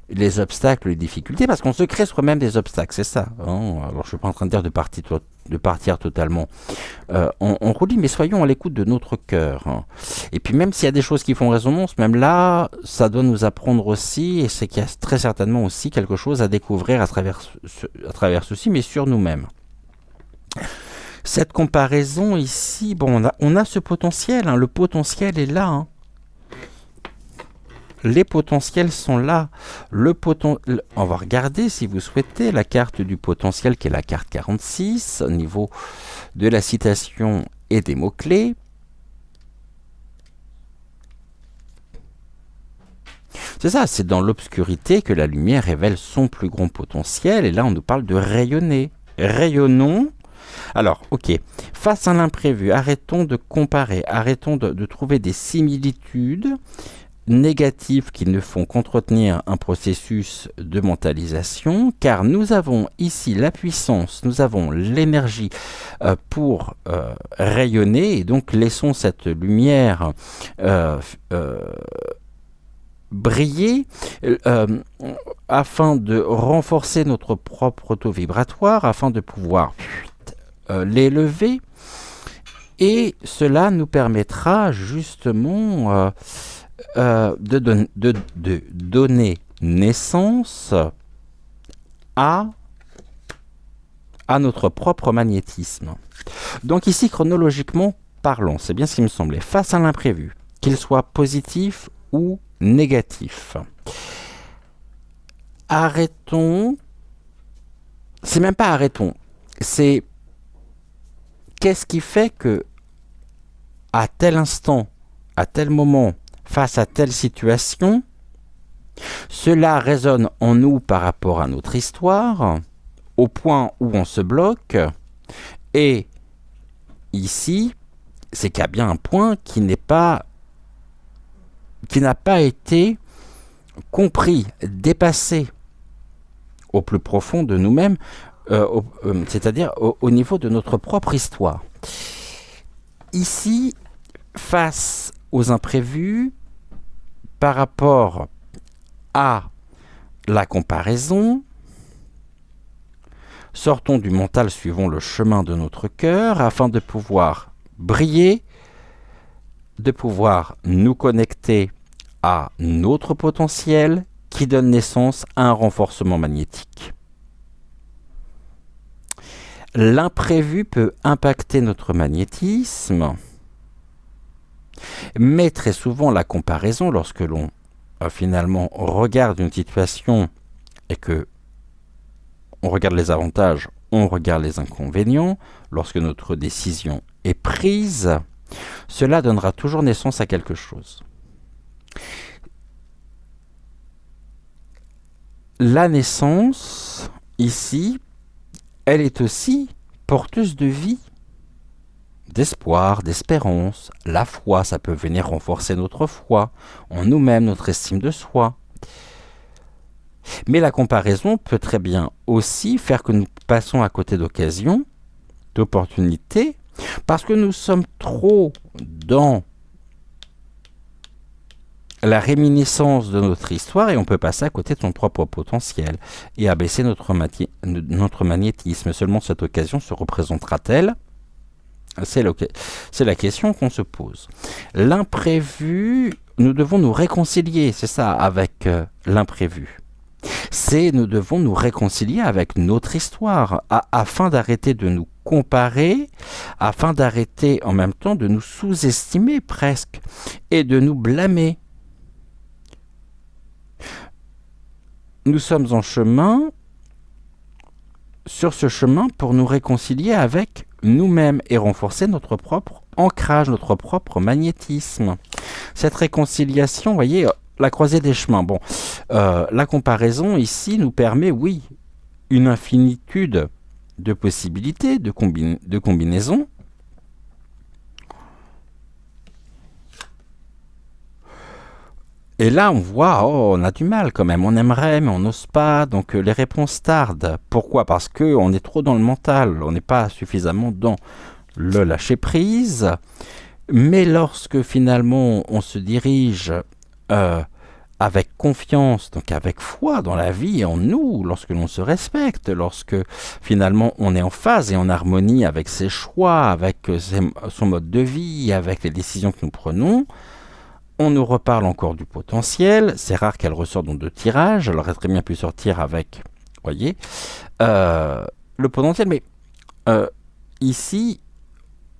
les obstacles, les difficultés, parce qu'on se crée soi-même des obstacles, c'est ça. Hein. Alors je suis pas en train de dire de partir totalement en roulis, mais soyons à l'écoute de notre cœur. Hein. Et puis même s'il y a des choses qui font résonance, même là, ça doit nous apprendre aussi, et c'est qu'il y a très certainement aussi quelque chose à découvrir à travers ceci, mais sur nous-mêmes. Cette comparaison ici, bon, on a ce potentiel, hein, le potentiel est là. Hein. Les potentiels sont là. On va regarder, si vous souhaitez, la carte du potentiel, qui est la carte 46, au niveau de la citation et des mots-clés. C'est ça, c'est dans l'obscurité que la lumière révèle son plus grand potentiel. Et là, on nous parle de rayonner. Rayonnons. Alors, ok, face à l'imprévu, arrêtons de comparer, arrêtons de trouver des similitudes négatives qui ne font qu'entretenir un processus de mentalisation, car nous avons ici la puissance, nous avons l'énergie pour rayonner, et donc laissons cette lumière briller afin de renforcer notre propre taux vibratoire, afin de pouvoir l'élever, et cela nous permettra justement de donner naissance à notre propre magnétisme. Donc ici, chronologiquement parlons, c'est bien ce qui me semblait, face à l'imprévu, qu'il soit positif ou négatif. Arrêtons c'est même pas arrêtons. C'est qu'est-ce qui fait que à tel instant, à tel moment, face à telle situation, cela résonne en nous par rapport à notre histoire, au point où on se bloque, et ici, c'est qu'il y a bien un point qui n'a pas été compris, dépassé au plus profond de nous-mêmes, c'est-à-dire au niveau de notre propre histoire. Ici, face aux imprévus, par rapport à la comparaison, sortons du mental, suivons le chemin de notre cœur afin de pouvoir briller, de pouvoir nous connecter à notre potentiel qui donne naissance à un renforcement magnétique. L'imprévu peut impacter notre magnétisme, mais très souvent la comparaison, lorsque l'on finalement regarde une situation et que on regarde les avantages, on regarde les inconvénients, lorsque notre décision est prise, cela donnera toujours naissance à quelque chose. La naissance, ici, elle est aussi porteuse de vie, d'espoir, d'espérance. La foi, ça peut venir renforcer notre foi en nous-mêmes, notre estime de soi. Mais la comparaison peut très bien aussi faire que nous passons à côté d'occasions, d'opportunités, parce que nous sommes trop dans la réminiscence de notre histoire et on peut passer à côté de son propre potentiel et abaisser notre magnétisme. Seulement cette occasion se représentera-t-elle ? C'est la question qu'on se pose. L'imprévu, nous devons nous réconcilier, c'est ça, avec l'imprévu. Nous devons nous réconcilier avec notre histoire afin d'arrêter de nous comparer, afin d'arrêter en même temps de nous sous-estimer presque et de nous blâmer. Nous sommes en chemin, sur ce chemin, pour nous réconcilier avec nous-mêmes et renforcer notre propre ancrage, notre propre magnétisme. Cette réconciliation, vous voyez, la croisée des chemins. Bon, la comparaison ici nous permet, oui, une infinitude de possibilités, de combinaisons. Et là, on voit, on a du mal quand même. On aimerait, mais on n'ose pas. Donc, les réponses tardent. Pourquoi ? Parce qu'on est trop dans le mental. On n'est pas suffisamment dans le lâcher-prise. Mais lorsque finalement, on se dirige avec confiance, donc avec foi dans la vie, en nous, lorsque l'on se respecte, lorsque finalement, on est en phase et en harmonie avec ses choix, avec son mode de vie, avec les décisions que nous prenons, on nous reparle encore du potentiel. C'est rare qu'elle ressorte dans 2 tirages. Elle aurait très bien pu sortir avec, voyez, le potentiel. Mais ici,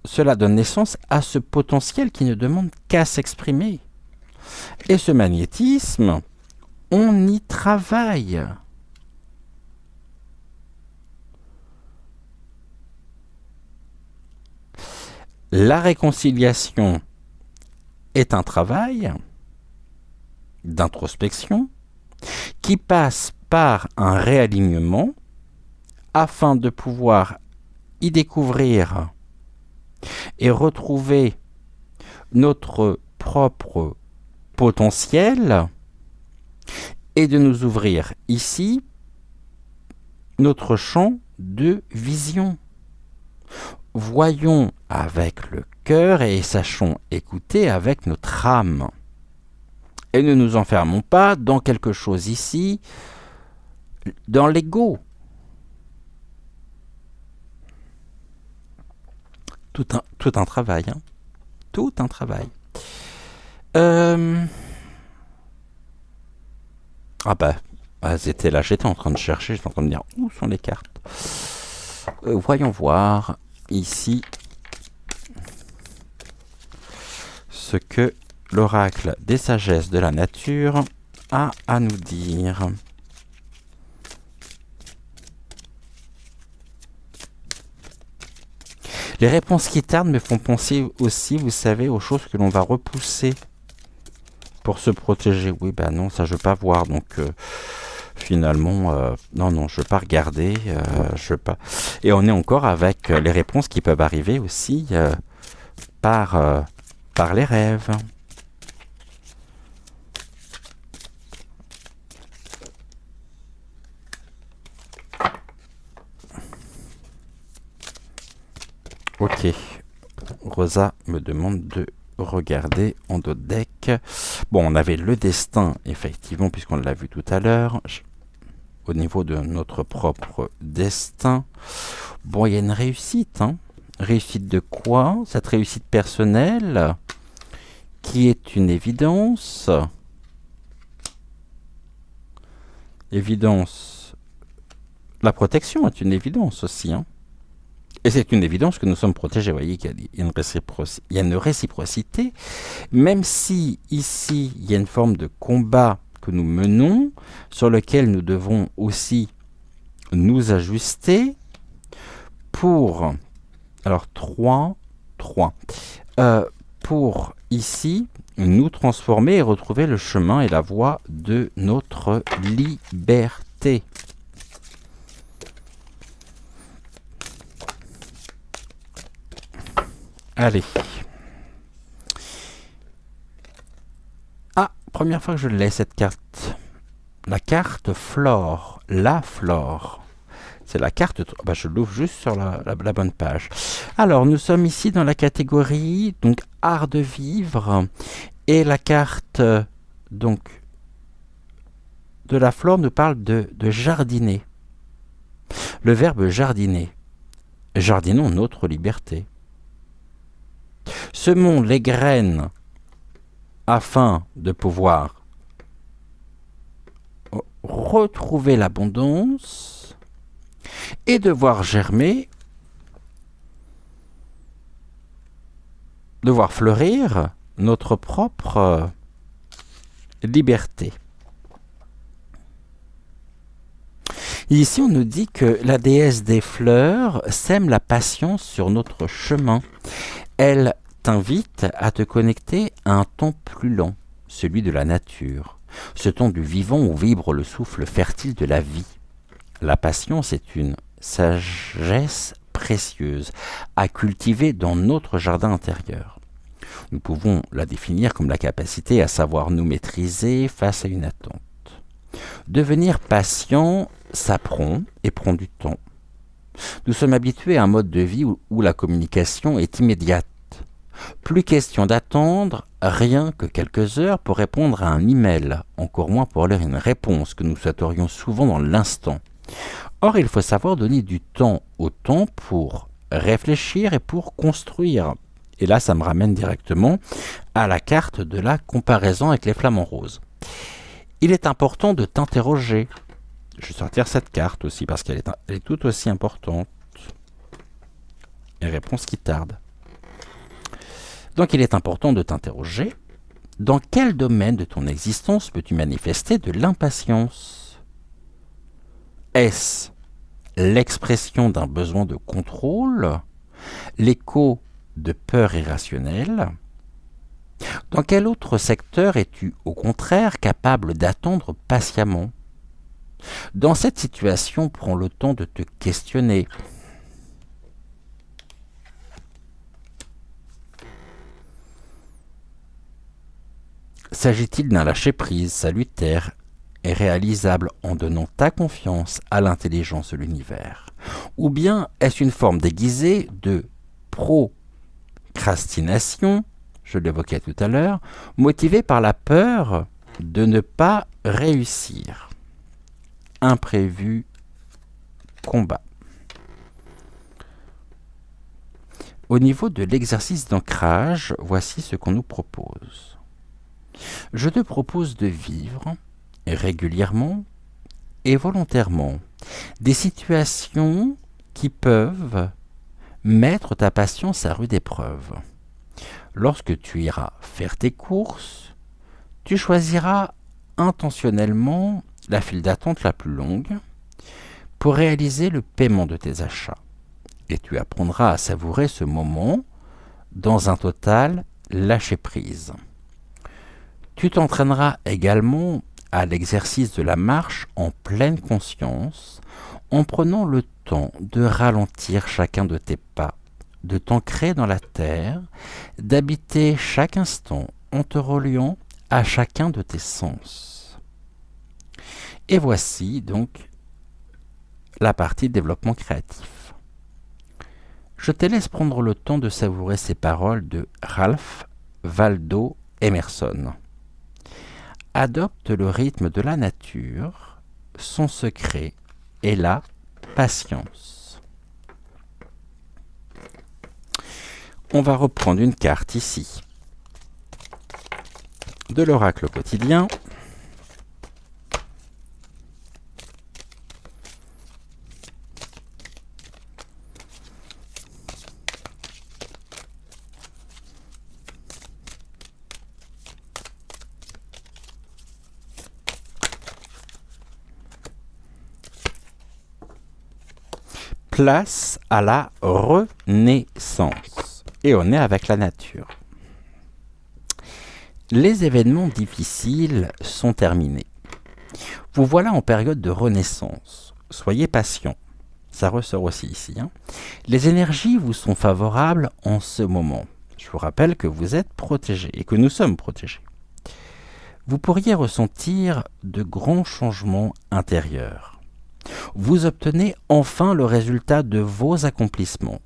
cela donne naissance à ce potentiel qui ne demande qu'à s'exprimer. Et ce magnétisme, on y travaille. La réconciliation est un travail d'introspection qui passe par un réalignement afin de pouvoir y découvrir et retrouver notre propre potentiel et de nous ouvrir ici notre champ de vision. Voyons avec le cœur et sachons écouter avec notre âme. Et ne nous enfermons pas dans quelque chose ici, dans l'ego. Tout un travail. Hein. Tout un travail. C'était là, j'étais en train de chercher, j'étais en train de dire où sont les cartes. Voyons voir ici ce que l'oracle des sagesses de la nature a à nous dire. Les réponses qui tardent me font penser aussi, vous savez, aux choses que l'on va repousser pour se protéger. Oui, bah non, ça je veux pas voir. Donc finalement, non, je veux pas regarder. Je veux pas. Et on est encore avec les réponses qui peuvent arriver aussi par les rêves. Ok, Rosa me demande de regarder en d'autres decks. Bon, on avait le destin, effectivement, puisqu'on l'a vu tout à l'heure, au niveau de notre propre destin. Bon, il y a une réussite, hein. Réussite de quoi? Cette réussite personnelle, qui est une évidence. Évidence. La protection est une évidence aussi, hein. Et c'est une évidence que nous sommes protégés. Vous voyez qu'il y a une réciprocité. Même si ici, il y a une forme de combat que nous menons, sur lequel nous devons aussi nous ajuster pour... Alors, 3. Pour ici, nous transformer et retrouver le chemin et la voie de notre liberté. Allez. Ah, première fois que je l'ai, cette carte. La carte Flore. La Flore. C'est la carte... Bah, je l'ouvre juste sur la bonne page. Alors, nous sommes ici dans la catégorie donc art de vivre. Et la carte donc de la Flore nous parle de jardiner. Le verbe jardiner. Jardinons notre liberté. Semons les graines afin de pouvoir retrouver l'abondance et de voir germer, de voir fleurir notre propre liberté. Ici, on nous dit que la déesse des fleurs sème la patience sur notre chemin. Elle t'invite à te connecter à un temps plus lent, celui de la nature, ce temps du vivant où vibre le souffle fertile de la vie. La patience est une sagesse précieuse à cultiver dans notre jardin intérieur. Nous pouvons la définir comme la capacité à savoir nous maîtriser face à une attente. Devenir patient s'apprend et prend du temps. Nous sommes habitués à un mode de vie où la communication est immédiate. Plus question d'attendre rien que quelques heures pour répondre à un email, encore moins pour lire une réponse que nous souhaiterions souvent dans l'instant. Or, il faut savoir donner du temps au temps pour réfléchir et pour construire. Et là, ça me ramène directement à la carte de la comparaison avec les flamants roses. Il est important de t'interroger. Je vais sortir cette carte aussi parce qu'elle est tout aussi importante. Les réponses qui tardent. Donc il est important de t'interroger. Dans quel domaine de ton existence peux-tu manifester de l'impatience? Est-ce l'expression d'un besoin de contrôle? L'écho de peur irrationnelle? Dans quel autre secteur es-tu au contraire capable d'attendre patiemment? Dans cette situation, prends le temps de te questionner. S'agit-il d'un lâcher-prise salutaire et réalisable en donnant ta confiance à l'intelligence de l'univers? Ou bien est-ce une forme déguisée de procrastination, je l'évoquais tout à l'heure, motivée par la peur de ne pas réussir? Imprévu, combat. Au niveau de l'exercice d'ancrage, voici ce qu'on nous propose. Je te propose de vivre régulièrement et volontairement des situations qui peuvent mettre ta patience à rude épreuve. Lorsque tu iras faire tes courses, tu choisiras intentionnellement la file d'attente la plus longue pour réaliser le paiement de tes achats. Et tu apprendras à savourer ce moment dans un total lâcher-prise. Tu t'entraîneras également à l'exercice de la marche en pleine conscience, en prenant le temps de ralentir chacun de tes pas, de t'ancrer dans la terre, d'habiter chaque instant en te reliant à chacun de tes sens. Et voici donc la partie développement créatif. Je te laisse prendre le temps de savourer ces paroles de Ralph Waldo Emerson. Adopte le rythme de la nature, son secret est la patience. On va reprendre une carte ici de l'oracle quotidien. Place à la renaissance. Et on est avec la nature. Les événements difficiles sont terminés. Vous voilà en période de renaissance. Soyez patient. Ça ressort aussi ici. Les énergies vous sont favorables en ce moment. Je vous rappelle que vous êtes protégés et que nous sommes protégés. Vous pourriez ressentir de grands changements intérieurs. Vous obtenez enfin le résultat de vos accomplissements.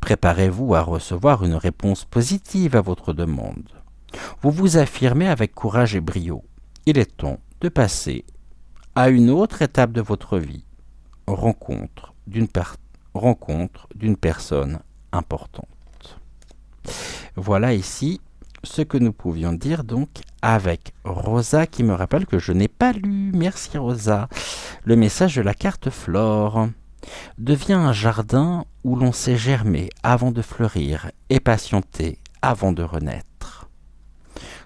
Préparez-vous à recevoir une réponse positive à votre demande. Vous vous affirmez avec courage et brio. Il est temps de passer à une autre étape de votre vie. Rencontre d'une personne importante. Voilà ici ce que nous pouvions dire donc avec Rosa qui me rappelle que je n'ai pas lu. Merci Rosa. Le message de la carte Flore. Devient un jardin où l'on sait germer avant de fleurir et patienter avant de renaître.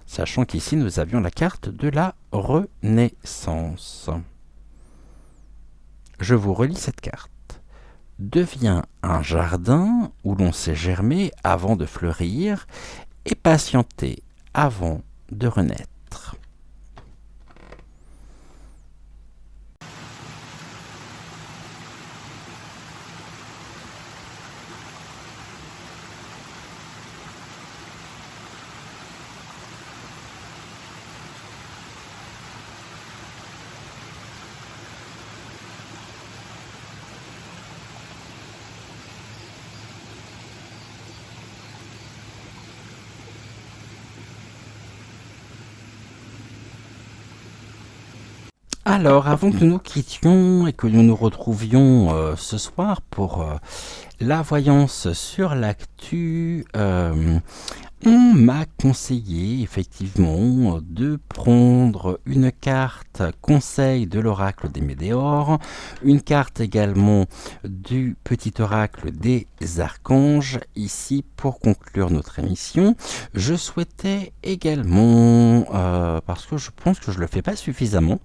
Sachant qu'ici nous avions la carte de la renaissance. Je vous relis cette carte. Devient un jardin où l'on sait germer avant de fleurir et patienter avant de renaître. Alors, avant que nous nous quittions et que nous nous retrouvions ce soir pour la voyance sur l'actu, on m'a conseillé effectivement de prendre une carte conseil de l'oracle des Médéors, une carte également du petit oracle des archanges, ici pour conclure notre émission. Je souhaitais également, parce que je pense que je le fais pas suffisamment,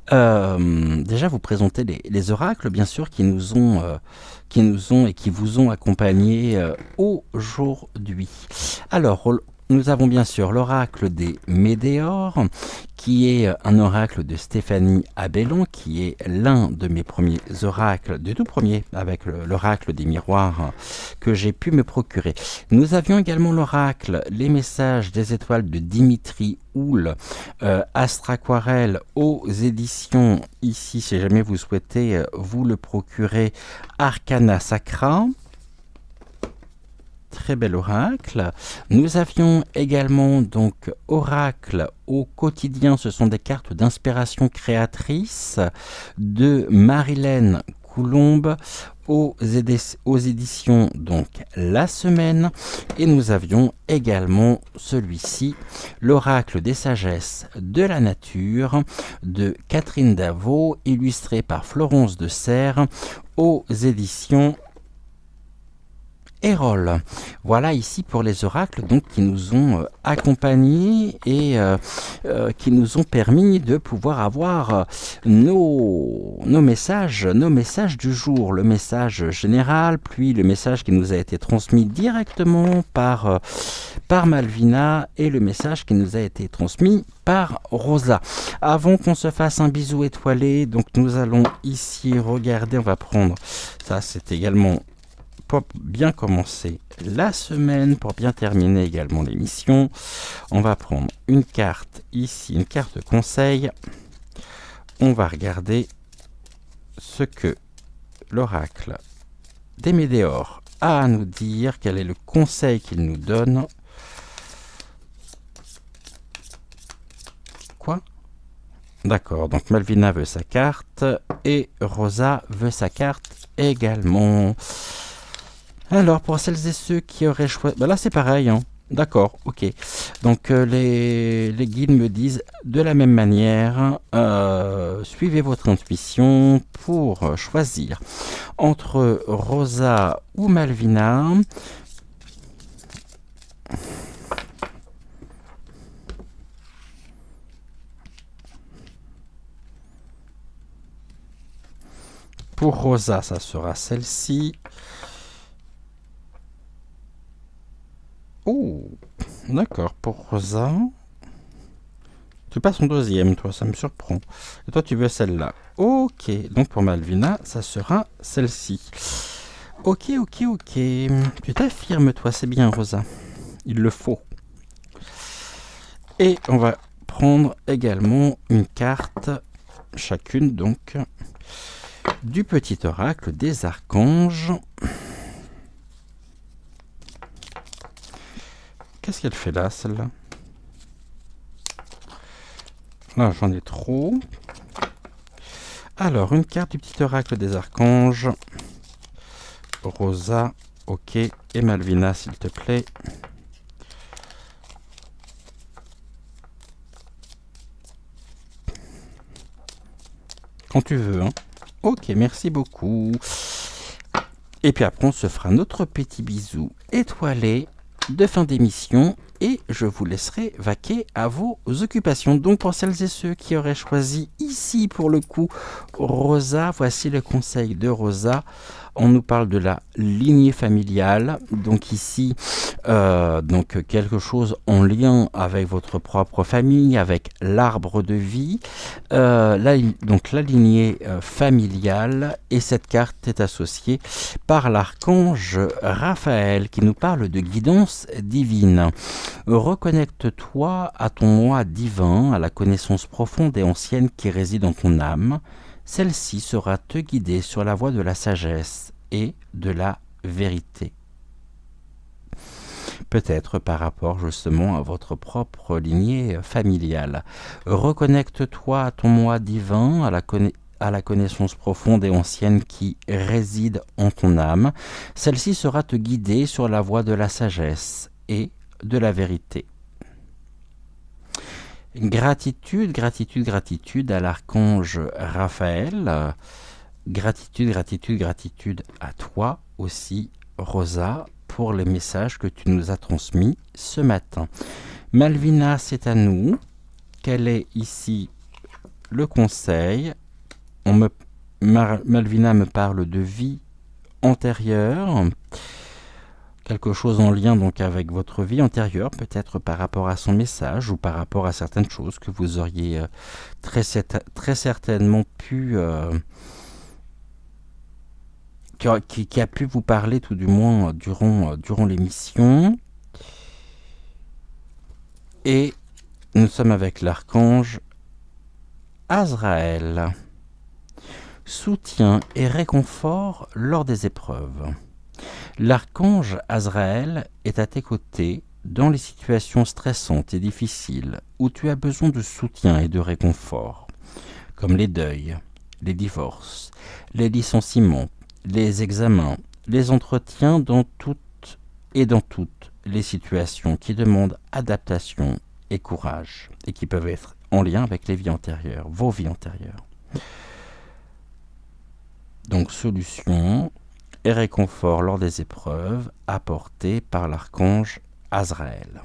déjà vous présenter les oracles bien sûr qui nous ont et qui vous ont accompagnés aujourd'hui. Alors, nous avons bien sûr l'oracle des Médéors, qui est un oracle de Stéphanie Abellan, qui est l'un de mes premiers oracles, du tout premier, avec l'oracle des miroirs que j'ai pu me procurer. Nous avions également l'oracle Les messages des étoiles de Dimitri Houle, Astre Aquarelle aux éditions, ici si jamais vous souhaitez vous le procurer, Arcana Sacra. Très bel oracle. Nous avions également donc oracle au quotidien, ce sont des cartes d'inspiration créatrice de Marilène Coulombe aux éditions donc La Semaine, et nous avions également celui-ci, l'oracle des sagesses de la nature de Catherine Davot, illustré par Florence de Serres aux éditions Hérol. Voilà ici pour les oracles donc qui nous ont accompagnés et qui nous ont permis de pouvoir avoir nos messages du jour, le message général, puis le message qui nous a été transmis directement par Malvina et le message qui nous a été transmis par Rosa. Avant qu'on se fasse un bisou étoilé, donc nous allons ici regarder, on va prendre, ça c'est également pour bien commencer la semaine, pour bien terminer également l'émission. On va prendre une carte ici, une carte conseil. On va regarder ce que l'oracle des Médéors a à nous dire, quel est le conseil qu'il nous donne. Quoi ? D'accord, donc Malvina veut sa carte et Rosa veut sa carte également. Alors, pour celles et ceux qui auraient choisi... là, c'est pareil, hein. D'accord, ok. Donc, les guides me disent de la même manière, suivez votre intuition pour choisir entre Rosa ou Malvina. Pour Rosa, ça sera celle-ci. Oh, d'accord, pour Rosa. Tu passes en deuxième, toi, ça me surprend. Et toi, tu veux celle-là. Ok, donc pour Malvina, ça sera celle-ci. Ok. Tu t'affirmes, toi, c'est bien, Rosa. Il le faut. Et on va prendre également une carte, chacune, donc, du petit oracle des archanges. Qu'est-ce qu'elle fait là, celle-là? Là, j'en ai trop. Alors, une carte du petit oracle des archanges. Rosa, ok. Et Malvina, s'il te plaît. Quand tu veux, hein. Ok, merci beaucoup. Et puis après, on se fera notre petit bisou étoilé de fin d'émission et je vous laisserai vaquer à vos occupations. Donc pour celles et ceux qui auraient choisi ici pour le coup Rosa, voici le conseil de Rosa. On nous parle de la lignée familiale, donc ici donc quelque chose en lien avec votre propre famille, avec l'arbre de vie, donc la lignée familiale, et cette carte est associée par l'archange Raphaël qui nous parle de guidance divine. Reconnecte-toi à ton moi divin, à la connaissance profonde et ancienne qui réside en ton âme. Celle-ci saura te guider sur la voie de la sagesse et de la vérité. Peut-être par rapport justement à votre propre lignée familiale. Reconnecte-toi à ton moi divin, à la connaissance profonde et ancienne qui réside en ton âme. Celle-ci saura te guider sur la voie de la sagesse et de la vérité. Gratitude à l'archange Raphaël. Gratitude à toi aussi, Rosa, pour les messages que tu nous as transmis ce matin. Malvina, c'est à nous. Quel est ici le conseil? Malvina me parle de vie antérieure. Quelque chose en lien donc avec votre vie antérieure, peut-être par rapport à son message ou par rapport à certaines choses que vous auriez très certainement pu... qui a pu vous parler tout du moins durant l'émission. Et nous sommes avec l'archange Azraël. Soutien et réconfort lors des épreuves. L'archange Azraël est à tes côtés dans les situations stressantes et difficiles où tu as besoin de soutien et de réconfort, comme les deuils, les divorces, les licenciements, les examens, les entretiens dans toutes les situations qui demandent adaptation et courage et qui peuvent être en lien avec les vies antérieures, vos vies antérieures. Donc solution, et réconfort lors des épreuves apportées par l'archange Azraël.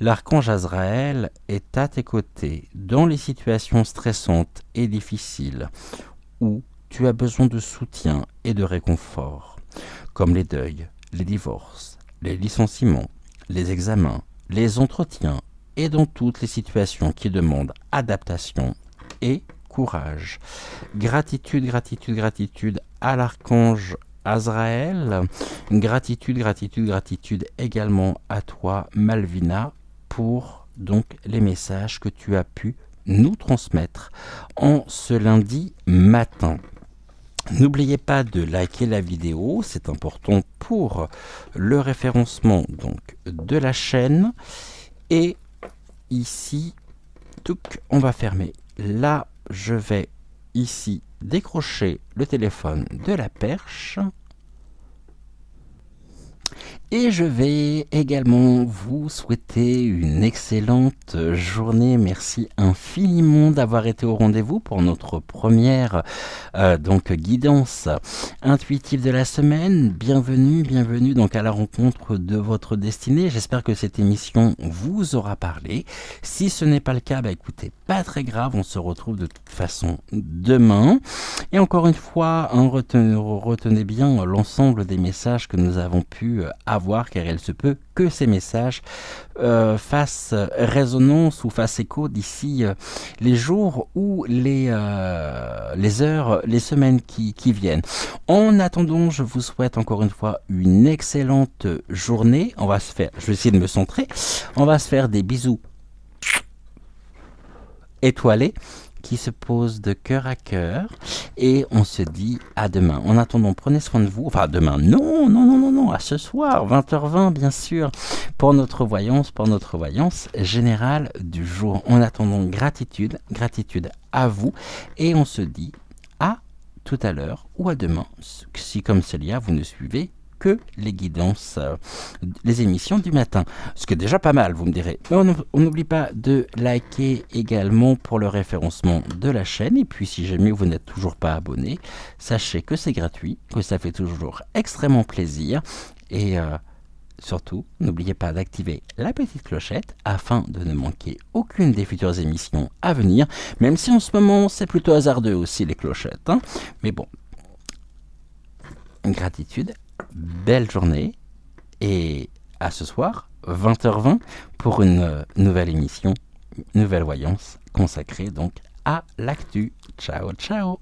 L'archange Azraël est à tes côtés dans les situations stressantes et difficiles où tu as besoin de soutien et de réconfort, comme les deuils, les divorces, les licenciements, les examens, les entretiens et dans toutes les situations qui demandent adaptation et courage. Gratitude, gratitude, gratitude à l'archange Azraël. Gratitude, gratitude, gratitude également à toi, Malvina, pour donc les messages que tu as pu nous transmettre en ce lundi matin. N'oubliez pas de liker la vidéo, c'est important pour le référencement donc de la chaîne. Et ici, on va fermer. Là, je vais ici décrocher le téléphone de la perche. Et je vais également vous souhaiter une excellente journée. Merci infiniment d'avoir été au rendez-vous pour notre première guidance intuitive de la semaine. Bienvenue donc à la rencontre de votre destinée. J'espère que cette émission vous aura parlé. Si ce n'est pas le cas, écoutez, pas très grave, on se retrouve de toute façon demain. Et encore une fois, retenez bien l'ensemble des messages que nous avons pu avoir, car il se peut que ces messages fassent résonance ou fassent écho d'ici les jours ou les heures, les semaines qui viennent. En attendant, je vous souhaite encore une fois une excellente journée. Je vais essayer de me centrer. On va se faire des bisous étoilés qui se pose de cœur à cœur, et on se dit à demain. En attendant, prenez soin de vous. Enfin, demain, non, à ce soir, 20h20, bien sûr, pour notre voyance générale du jour. En attendant, gratitude à vous, et on se dit à tout à l'heure ou à demain, si comme Célia, vous ne suivez que les guidances, les émissions du matin. Ce qui est déjà pas mal, vous me direz. Mais on n'oublie pas de liker également pour le référencement de la chaîne. Et puis, si jamais vous n'êtes toujours pas abonné, sachez que c'est gratuit, que ça fait toujours extrêmement plaisir. Et surtout, n'oubliez pas d'activer la petite clochette afin de ne manquer aucune des futures émissions à venir. Même si en ce moment, c'est plutôt hasardeux aussi les clochettes. Mais bon, gratitude. Belle journée et à ce soir, 20h20, pour une nouvelle émission, nouvelle voyance consacrée donc à l'actu. Ciao, ciao!